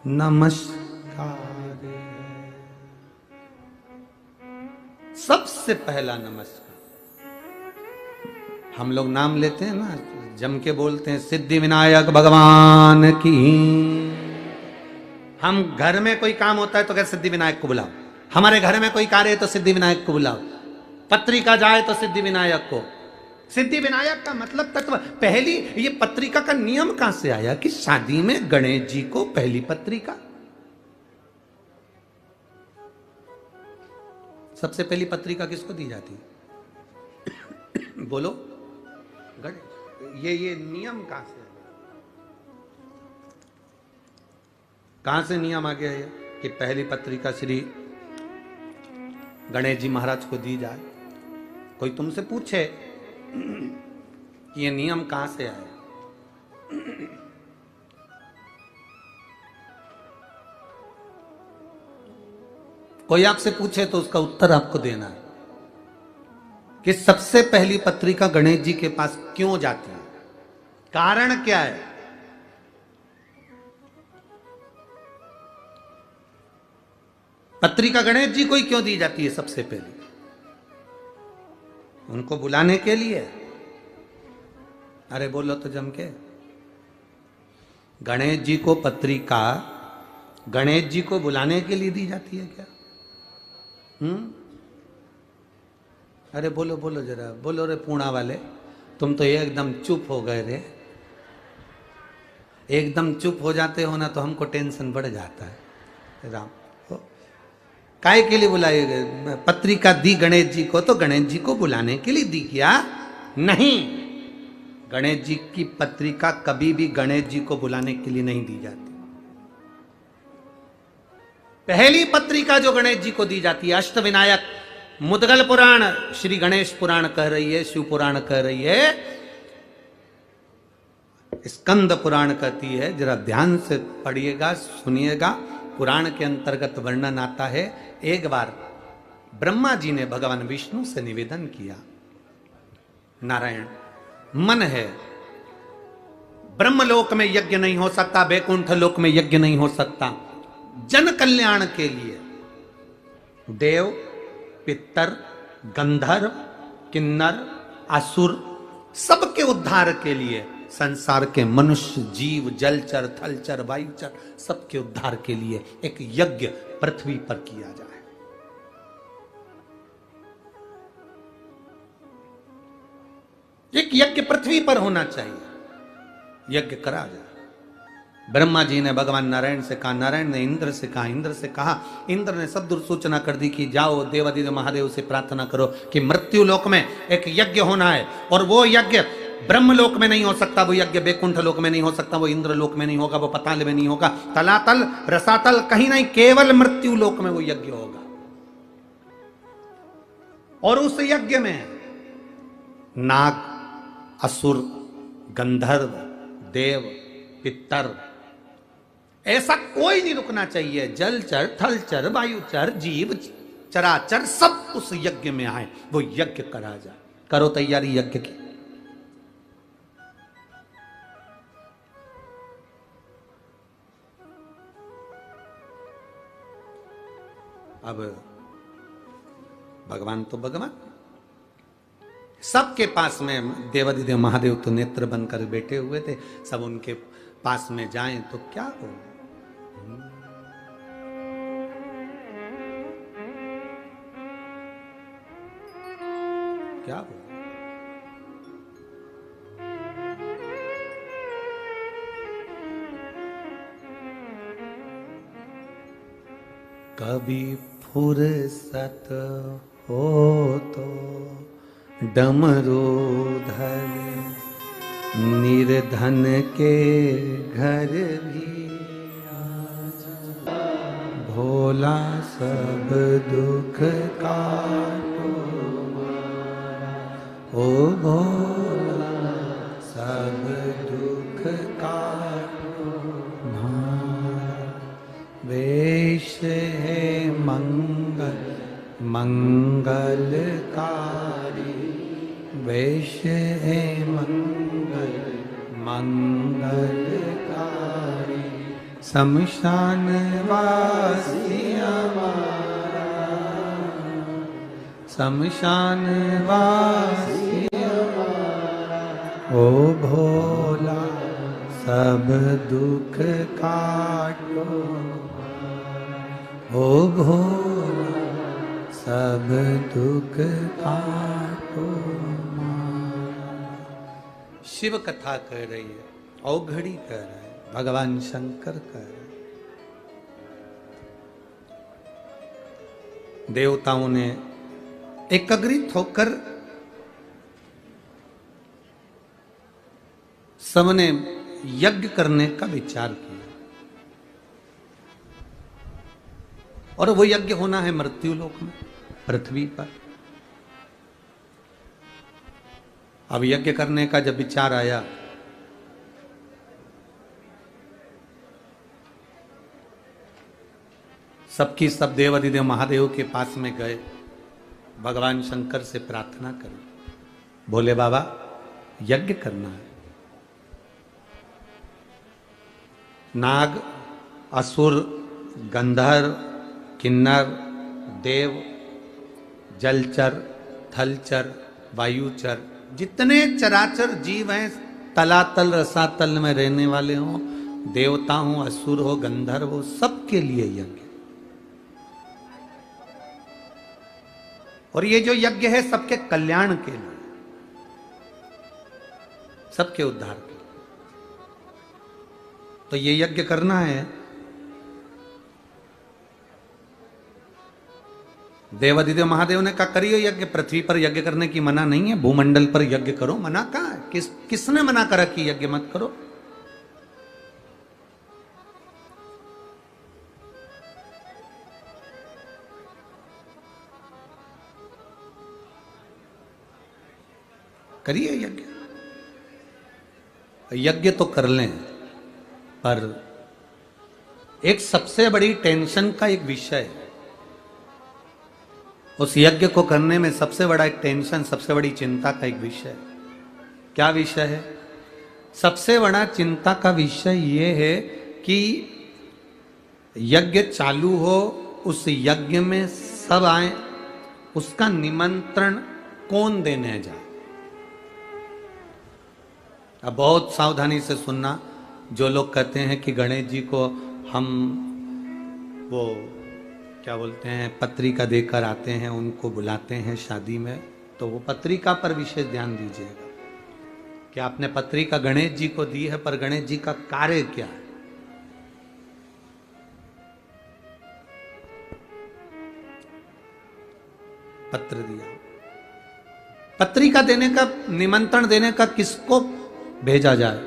नमस्कार है। सबसे पहला नमस्कार। हम लोग नाम लेते हैं ना, जम के बोलते हैं सिद्धि विनायक भगवान की। हम घर में कोई काम होता है तो कहते सिद्धि विनायक को बुलाओ। हमारे घर में कोई कार्य है तो सिद्धि विनायक को बुलाओ। पत्रिका जाए तो सिद्धि विनायक को, सिद्धि विनायक का मतलब तत्व। पहली ये पत्रिका का नियम कहां से आया कि शादी में गणेश जी को पहली पत्रिका? सबसे पहली पत्रिका किसको दी जाती है? बोलो। गणेश। ये नियम कहां से आया? कहां से नियम आ गया ये कि पहली पत्रिका श्री गणेश जी महाराज को दी जाए? कोई तुमसे पूछे कि ये नियम कहां से आया? कोई आपसे पूछे तो उसका उत्तर आपको देना है कि सबसे पहली पत्रिका गणेश जी के पास क्यों जाती है, कारण क्या है? पत्रिका गणेश जी को ही क्यों दी जाती है सबसे पहले? उनको बुलाने के लिए? अरे बोलो तो जम के। गणेश जी को पत्रिका गणेश जी को बुलाने के लिए दी जाती है क्या? अरे बोलो बोलो जरा, बोलो रे पूणा वाले, तुम तो एकदम चुप हो गए रे। एकदम चुप हो जाते हो ना तो हमको टेंशन बढ़ जाता है। राम काय के लिए बुलाए गए? पत्रिका दी गणेश जी को तो गणेश जी को बुलाने के लिए दी क्या? नहीं, गणेश जी की पत्रिका कभी भी गणेश जी को बुलाने के लिए नहीं दी जाती। पहली पत्रिका जो गणेश जी को दी जाती है, अष्टविनायक मुद्गल पुराण श्री गणेश पुराण कह रही है, शिव पुराण कह रही है, स्कंद पुराण कहती है। जरा ध्यान से पढ़िएगा, सुनिएगा। पुराण के अंतर्गत वर्णन आता है, एक बार ब्रह्मा जी ने भगवान विष्णु से निवेदन किया, नारायण मन है, ब्रह्मलोक में यज्ञ नहीं हो सकता, वैकुंठ लोक में यज्ञ नहीं हो सकता, जन कल्याण के लिए देव, पितर, गंधर्व, किन्नर, असुर सबके उद्धार के लिए, संसार के मनुष्य, जीव, जलचर, थलचर, वायुचर सबके उद्धार के लिए एक यज्ञ पृथ्वी पर किया जाए। एक यज्ञ पृथ्वी पर होना चाहिए, यज्ञ करा जाए। ब्रह्मा जी ने भगवान नारायण से कहा, नारायण ने इंद्र से कहा, इंद्र से कहा, इंद्र ने सब दूर सूचना कर दी कि जाओ देवादिदेव महादेव से प्रार्थना करो कि मृत्यु लोक में एक यज्ञ होना है, और वो यज्ञ ब्रह्मलोक में नहीं हो सकता, वो यज्ञ वैकुंठ लोक में नहीं हो सकता, वो इंद्र लोक में नहीं होगा, वो पताल में नहीं होगा, तलातल रसातल कहीं नहीं, केवल मृत्यु लोक में वो यज्ञ होगा। और उस यज्ञ में नाग, असुर, गंधर्व, देव, पितर ऐसा कोई नहीं रुकना चाहिए। जलचर, थलचर, वायुचर, जीव, चराचर सब उस यज्ञ में आए, वो यज्ञ करा जाए। करो तैयारी यज्ञ की। अब भगवान तो भगवान, सबके पास में देवादिदेव महादेव तो नेत्र बनकर बैठे हुए थे, सब उनके पास में जाएं तो क्या हो? क्या हो? कभी फुर्सत हो तो डमरू धर, निर्धन के घर भी आजा, भोला सब दुख काटो मारा, ओ भोला सब दुख काटो मारा। वेश है मंगल मंगलकारी, वेश है मंगल मंगलकारी, शमशान वासी हमारा, शमशान वासी हमारा, ओ भोला सब दुख काटो, ओ भोला सब दुख काटो। शिव कथा कह रही है, औघड़ी कह रहा है, भगवान शंकर कह रहे हैं। देवताओं ने एकत्रित होकर सबने यज्ञ करने का विचार किया, और वो यज्ञ होना है मृत्यु लोक में, पृथ्वी पर। अब यज्ञ करने का जब विचार आया, सबकी सब देव अधिदेव महादेव के पास में गए, भगवान शंकर से प्रार्थना करी, बोले बाबा यज्ञ करना है। नाग, असुर, गंधर्व, किन्नर, देव, जलचर, थलचर, वायुचर, जितने चराचर जीव हैं, तलातल रसातल में रहने वाले हों, देवता हो, असुर हो, गंधर्व हो, सबके लिए यज्ञ। और ये जो यज्ञ है सबके कल्याण के लिए, सबके उद्धार के लिए। तो ये यज्ञ करना है। देवाधिदेव महादेव ने कहा करिए यज्ञ, पृथ्वी पर यज्ञ करने की मना नहीं है, भूमंडल पर यज्ञ करो। मना कहाँ है? किसने मना करा कि यज्ञ मत करो? करिए यज्ञ, यज्ञ तो कर लें, पर एक सबसे बड़ी टेंशन का एक विषय है। उस यज्ञ को करने में सबसे बड़ा एक टेंशन, सबसे बड़ी चिंता का एक विषय। क्या विषय है? सबसे बड़ा चिंता का विषय ये है कि यज्ञ चालू हो, उस यज्ञ में सब आए, उसका निमंत्रण कौन देने जाए। अब बहुत सावधानी से सुनना। जो लोग कहते हैं कि गणेश जी को हम वो क्या बोलते हैं, पत्रिका देकर आते हैं, उनको बुलाते हैं शादी में, तो वो पत्रिका पर विशेष ध्यान दीजिएगा कि आपने पत्रिका गणेश जी को दी है, पर गणेश जी का कार्य क्या है। पत्र दिया, पत्रिका देने का, निमंत्रण देने का किसको भेजा जाए,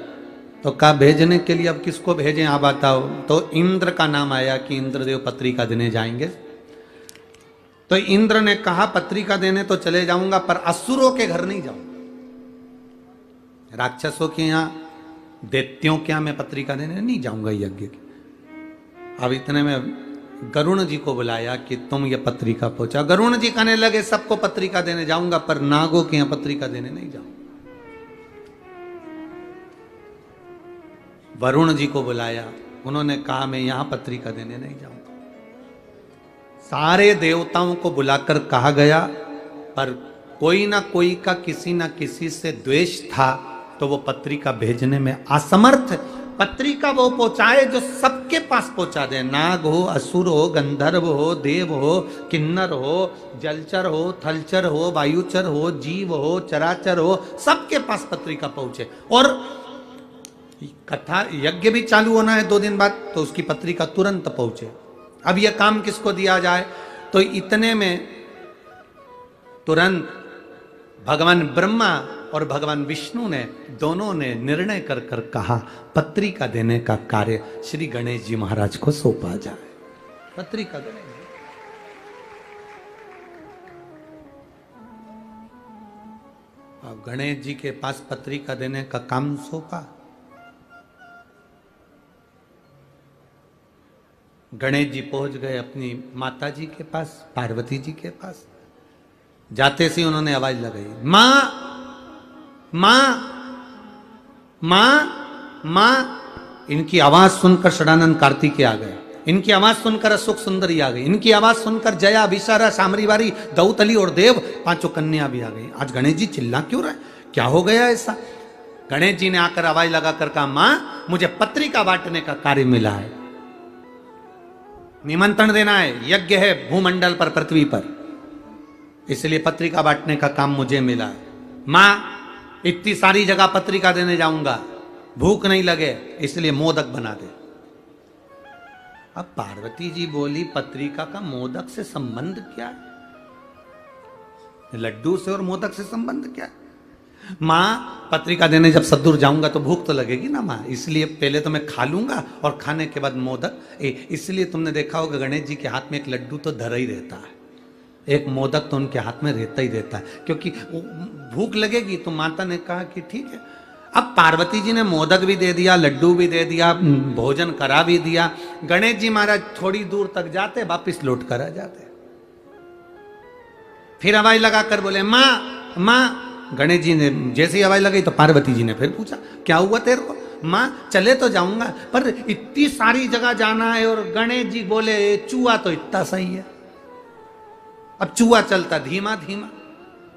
तो कहा भेजने के लिए अब किसको भेजें आप बताओ। तो इंद्र का नाम आया कि इंद्रदेव पत्रिका देने जाएंगे। तो इंद्र ने कहा पत्रिका देने तो चले जाऊंगा, पर असुरों के घर नहीं जाऊंगा, राक्षसों के यहां, दैत्यों के यहां मैं पत्रिका देने नहीं जाऊंगा यज्ञ की। अब इतने में गरुण जी को बुलाया कि तुम ये पत्रिका पहुंचा। गरुण जी कहने लगे सबको पत्रिका देने जाऊंगा, पर नागों के यहां पत्रिका देने नहीं जाऊंगा। वरुण जी को बुलाया, उन्होंने कहा मैं यहां पत्रिका देने नहीं जाऊंगा। सारे देवताओं को बुलाकर कहा गया, पर कोई ना कोई का किसी ना किसी से द्वेष था, तो वो पत्रिका भेजने में असमर्थ। पत्रिका वो पहुंचाए जो सबके पास पहुंचा दे, नाग हो, असुर हो, गंधर्व हो, देव हो, किन्नर हो, जलचर हो, थलचर हो, वायुचर हो, जीव हो, चराचर हो, सबके पास पत्रिका पहुंचे। और कथा यज्ञ भी चालू होना है 2 दिन बाद, तो उसकी पत्रिका तुरंत पहुंचे। अब यह काम किसको दिया जाए, तो इतने में तुरंत भगवान ब्रह्मा और भगवान विष्णु ने, दोनों ने निर्णय कर कर कहा पत्रिका देने का कार्य श्री गणेश जी महाराज को सौंपा जाए। पत्रिका देने, अब गणेश जी के पास पत्रिका देने का काम सौंपा। गणेश जी पहुंच गए अपनी माता जी के पास, पार्वती जी के पास। जाते से उन्होंने आवाज लगाई, मां मां मां मां। इनकी आवाज सुनकर षडानंद कार्तिकेय आ गए, इनकी आवाज सुनकर अशोक सुंदरी आ गई, इनकी आवाज सुनकर जया, विशारा, सामरीवारी, दौतली और देव, 5 कन्या भी आ गई। आज गणेश जी चिल्ला क्यों रहे, क्या हो गया ऐसा? गणेश जी ने आकर आवाज लगाकर कहा, मां मुझे पत्रिका बांटने का कार्य मिला है, निमंत्रण देना है, यज्ञ है भूमंडल पर, पृथ्वी पर, इसलिए पत्रिका बांटने का काम मुझे मिला है। मां इतनी सारी जगह पत्रिका देने जाऊंगा, भूख नहीं लगे इसलिए मोदक बना दे। अब पार्वती जी बोली पत्रिका का मोदक से संबंध क्या है? लड्डू से और मोदक से संबंध क्या है? मां, पत्रिका देने जब सदूर जाऊंगा तो भूख तो लगेगी ना मां, इसलिए पहले तो मैं खा लूंगा और खाने के बाद मोदक। इसलिए तुमने देखा होगा गणेश जी के हाथ में एक लड्डू तो धरा ही रहता है, एक मोदक तो उनके हाथ में रहता ही रहता है, क्योंकि भूख लगेगी। तो माता ने कहा कि ठीक है। अब पार्वती जी ने मोदक भी दे दिया, लड्डू भी दे दिया, भोजन करा भी दिया। गणेश जी महाराज थोड़ी दूर तक जाते, वापिस लौट कर आ जाते। फिर हवाई लगाकर बोले माँ माँ। गणेश जी ने जैसे ही हवाई लगाई तो पार्वती जी ने फिर पूछा क्या हुआ तेरे को? माँ चले तो जाऊंगा पर इतनी सारी जगह जाना है। और गणेश जी बोले चूहा तो इतना सही है, अब चूहा चलता धीमा धीमा,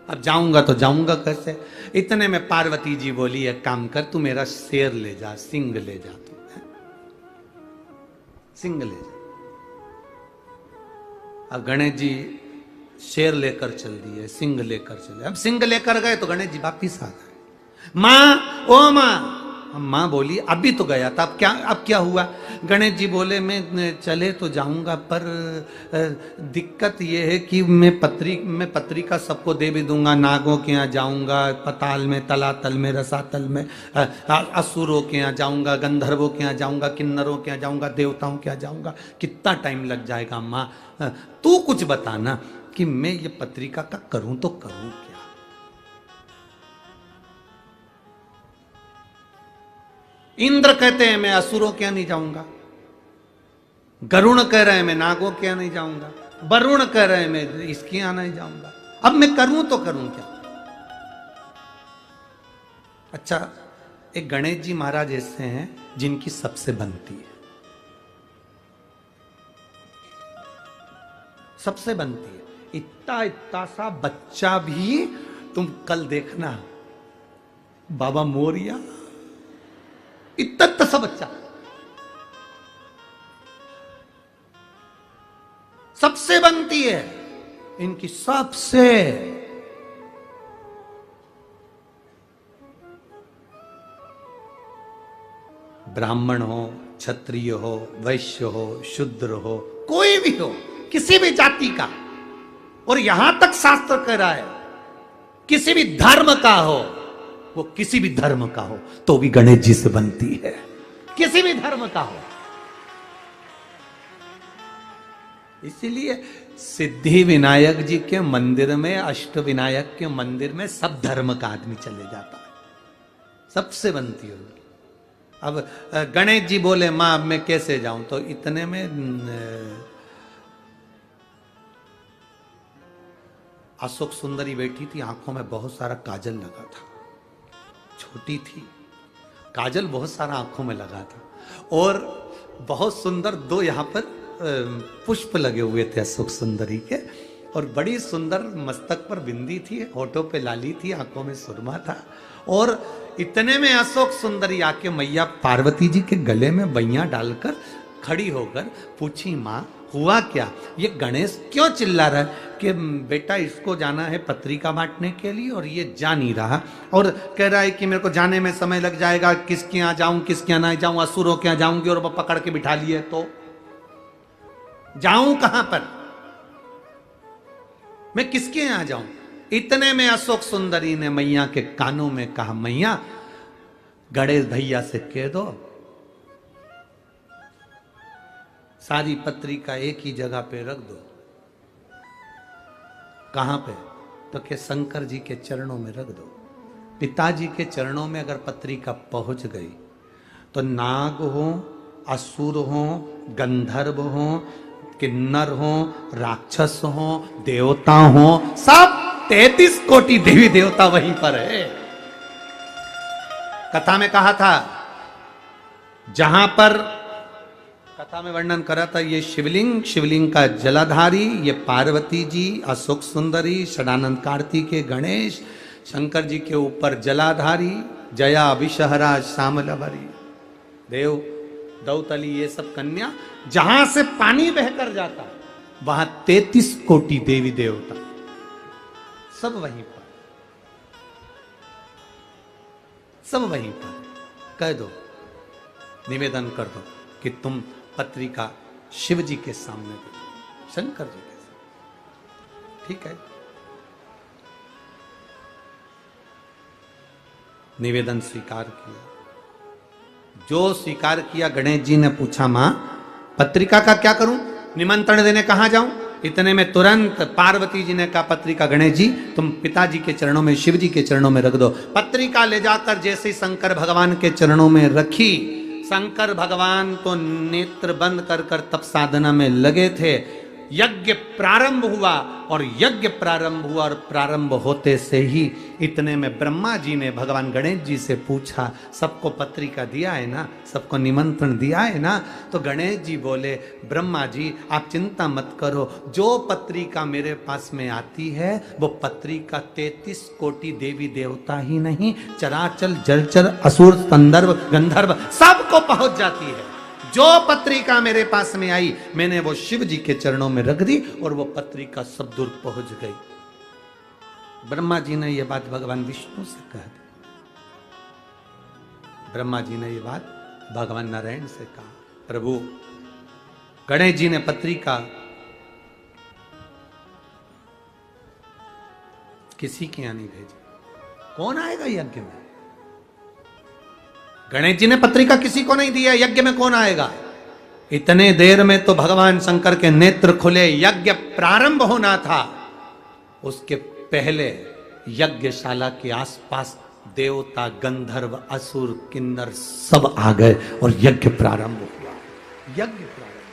अब जाऊंगा तो जाऊंगा कैसे? इतने में पार्वती जी बोली एक काम कर, तू मेरा शेर ले जा, सिंह ले जा, तू सिंह ले जा। अब गणेश जी शेर लेकर चल दिए, सिंह लेकर चले। अब सिंह लेकर गए तो गणेश जी वापिस आ गए। माँ, ओ माँ। माँ बोली अभी तो गया था, अब क्या हुआ? गणेश जी बोले मैं चले तो जाऊंगा पर दिक्कत ये है कि मैं पत्रिका सबको दे भी दूंगा, नागों के यहाँ जाऊंगा, पताल में, तलातल में, रसातल में, असुरों के यहाँ जाऊंगा, गंधर्वों के यहाँ जाऊंगा, किन्नरों के यहाँ जाऊंगा, देवताओं के यहाँ जाऊंगा, कितना टाइम लग जाएगा माँ? तू कुछ बताना कि मैं ये पत्रिका का करूं तो करूं क्या? इंद्र कहते हैं मैं असुरों के यहां नहीं जाऊंगा, गरुण कह रहे हैं मैं नागों के यहां नहीं जाऊंगा, वरुण कह रहे हैं मैं इसके यहां नहीं जाऊंगा, अब मैं करूं तो करूं क्या? अच्छा, एक गणेश जी महाराज ऐसे हैं जिनकी सबसे बनती है, सबसे बनती है। इतना इतना सा बच्चा भी, तुम कल देखना बाबा मोरिया, इतना इतना सा बच्चा सबसे बनती है इनकी, सबसे। ब्राह्मण हो, क्षत्रिय हो, वैश्य हो, शूद्र हो, कोई भी हो, किसी भी जाति का, और यहां तक शास्त्र कह रहा है किसी भी धर्म का हो, वो किसी भी धर्म का हो तो भी गणेश जी से बनती है, किसी भी धर्म का हो। इसीलिए सिद्धि विनायक जी के मंदिर में, अष्ट विनायक के मंदिर में सब धर्म का आदमी चले जाता है, सबसे बनती है। अब गणेश जी बोले मां अब मैं कैसे जाऊं? तो इतने में अशोक सुंदरी बैठी थी, आंखों में बहुत सारा काजल लगा था, छोटी थी, काजल बहुत सारा आंखों में लगा था, और बहुत सुंदर दो यहाँ पर पुष्प लगे हुए थे अशोक सुंदरी के, और बड़ी सुंदर मस्तक पर बिंदी थी, होठों पे लाली थी, आंखों में सुरमा था। और इतने में अशोक सुंदरी आके मैया पार्वती जी के गले में बैया डालकर खड़ी होकर पूछी माँ हुआ क्या? ये गणेश क्यों चिल्ला रहा है कि बेटा इसको जाना है पत्रिका बांटने के लिए और ये जा नहीं रहा, और कह रहा है कि मेरे को जाने में समय लग जाएगा, किसके यहाँ जाऊं किसके यहाँ नहीं जाऊं, असुरों के यहाँ जाऊंगी और वो पकड़ के बिठा लिए तो जाऊं कहां पर, मैं किसके यहाँ जाऊं? इतने में अशोक सुंदरी ने मैया के कानों में कहा मैया गणेश भैया से कह दो सारी पत्रिका एक ही जगह पे रख दो। कहां पे? तो के शंकर जी के चरणों में रख दो। पिताजी के चरणों में अगर पत्रिका पहुंच गई तो नाग हो, असुर हो, गंधर्व हो, किन्नर हो, राक्षस हो, देवता हो, सब 33 कोटि देवी देवता वहीं पर है। कथा में कहा था, जहां पर कथा में वर्णन करा था, ये शिवलिंग का जलाधारी, ये पार्वती जी, अशोक सुंदरी, षडानंद कार्तिकेय, गणेश, शंकर जी के ऊपर जलाधारी, जया, विषहरा, श्यामलवरी, देव, दौतली, ये सब कन्या, जहां से पानी बहकर जाता वहां 33 कोटि देवी देवता सब वहीं पर। सब वहीं पर कह दो, निवेदन कर दो कि तुम पत्रिका शिव जी के सामने दे दो, शंकर जी के सामने। ठीक है, निवेदन स्वीकार किया। जो स्वीकार किया, गणेश जी ने पूछा, मां पत्रिका का क्या करूं, निमंत्रण देने कहां जाऊं? इतने में तुरंत पार्वती जी ने कहा, पत्रिका गणेश जी तुम पिताजी के चरणों में, शिव जी के चरणों में रख दो। पत्रिका ले जाकर जैसे ही शंकर भगवान के चरणों में रखी, शंकर भगवान तो नेत्र बंद कर कर तप साधना में लगे थे। यज्ञ प्रारंभ हुआ और यज्ञ प्रारंभ हुआ और प्रारंभ होते से ही इतने में ब्रह्मा जी ने भगवान गणेश जी से पूछा, सबको पत्रिका दिया है ना, सबको निमंत्रण दिया है ना? तो गणेश जी बोले, ब्रह्मा जी आप चिंता मत करो, जो पत्रिका मेरे पास में आती है वो पत्रिका 33 कोटि देवी देवता ही नहीं, चराचर जलचर असुर संदर्भ गंधर्व सबको पहुंच जाती है। जो पत्रिका मेरे पास में आई मैंने वो शिव जी के चरणों में रख दी और वो पत्रिका सब दूर पहुंच गई। ब्रह्मा जी ने ये बात भगवान विष्णु से कह दी, ब्रह्मा जी ने ये बात भगवान नारायण से कहा। प्रभु गणेश जी ने पत्रिका किसी के यहां नहीं भेजी, कौन आएगा यज्ञ में? गणेश जी ने पत्रिका किसी को नहीं दिया, यज्ञ में कौन आएगा? इतने देर में तो भगवान शंकर के नेत्र खुले, यज्ञ प्रारंभ होना था। उसके पहले यज्ञशाला के आसपास देवता गंधर्व असुर किन्नर सब आ गए और यज्ञ प्रारंभ हुआ। यज्ञ प्रारंभ।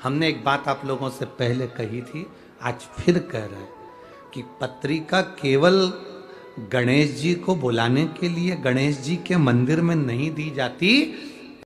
हमने एक बात आप लोगों से पहले कही थी, आज फिर कह रहे हैं कि पत्रिका केवल गणेश जी को बुलाने के लिए गणेश जी के मंदिर में नहीं दी जाती,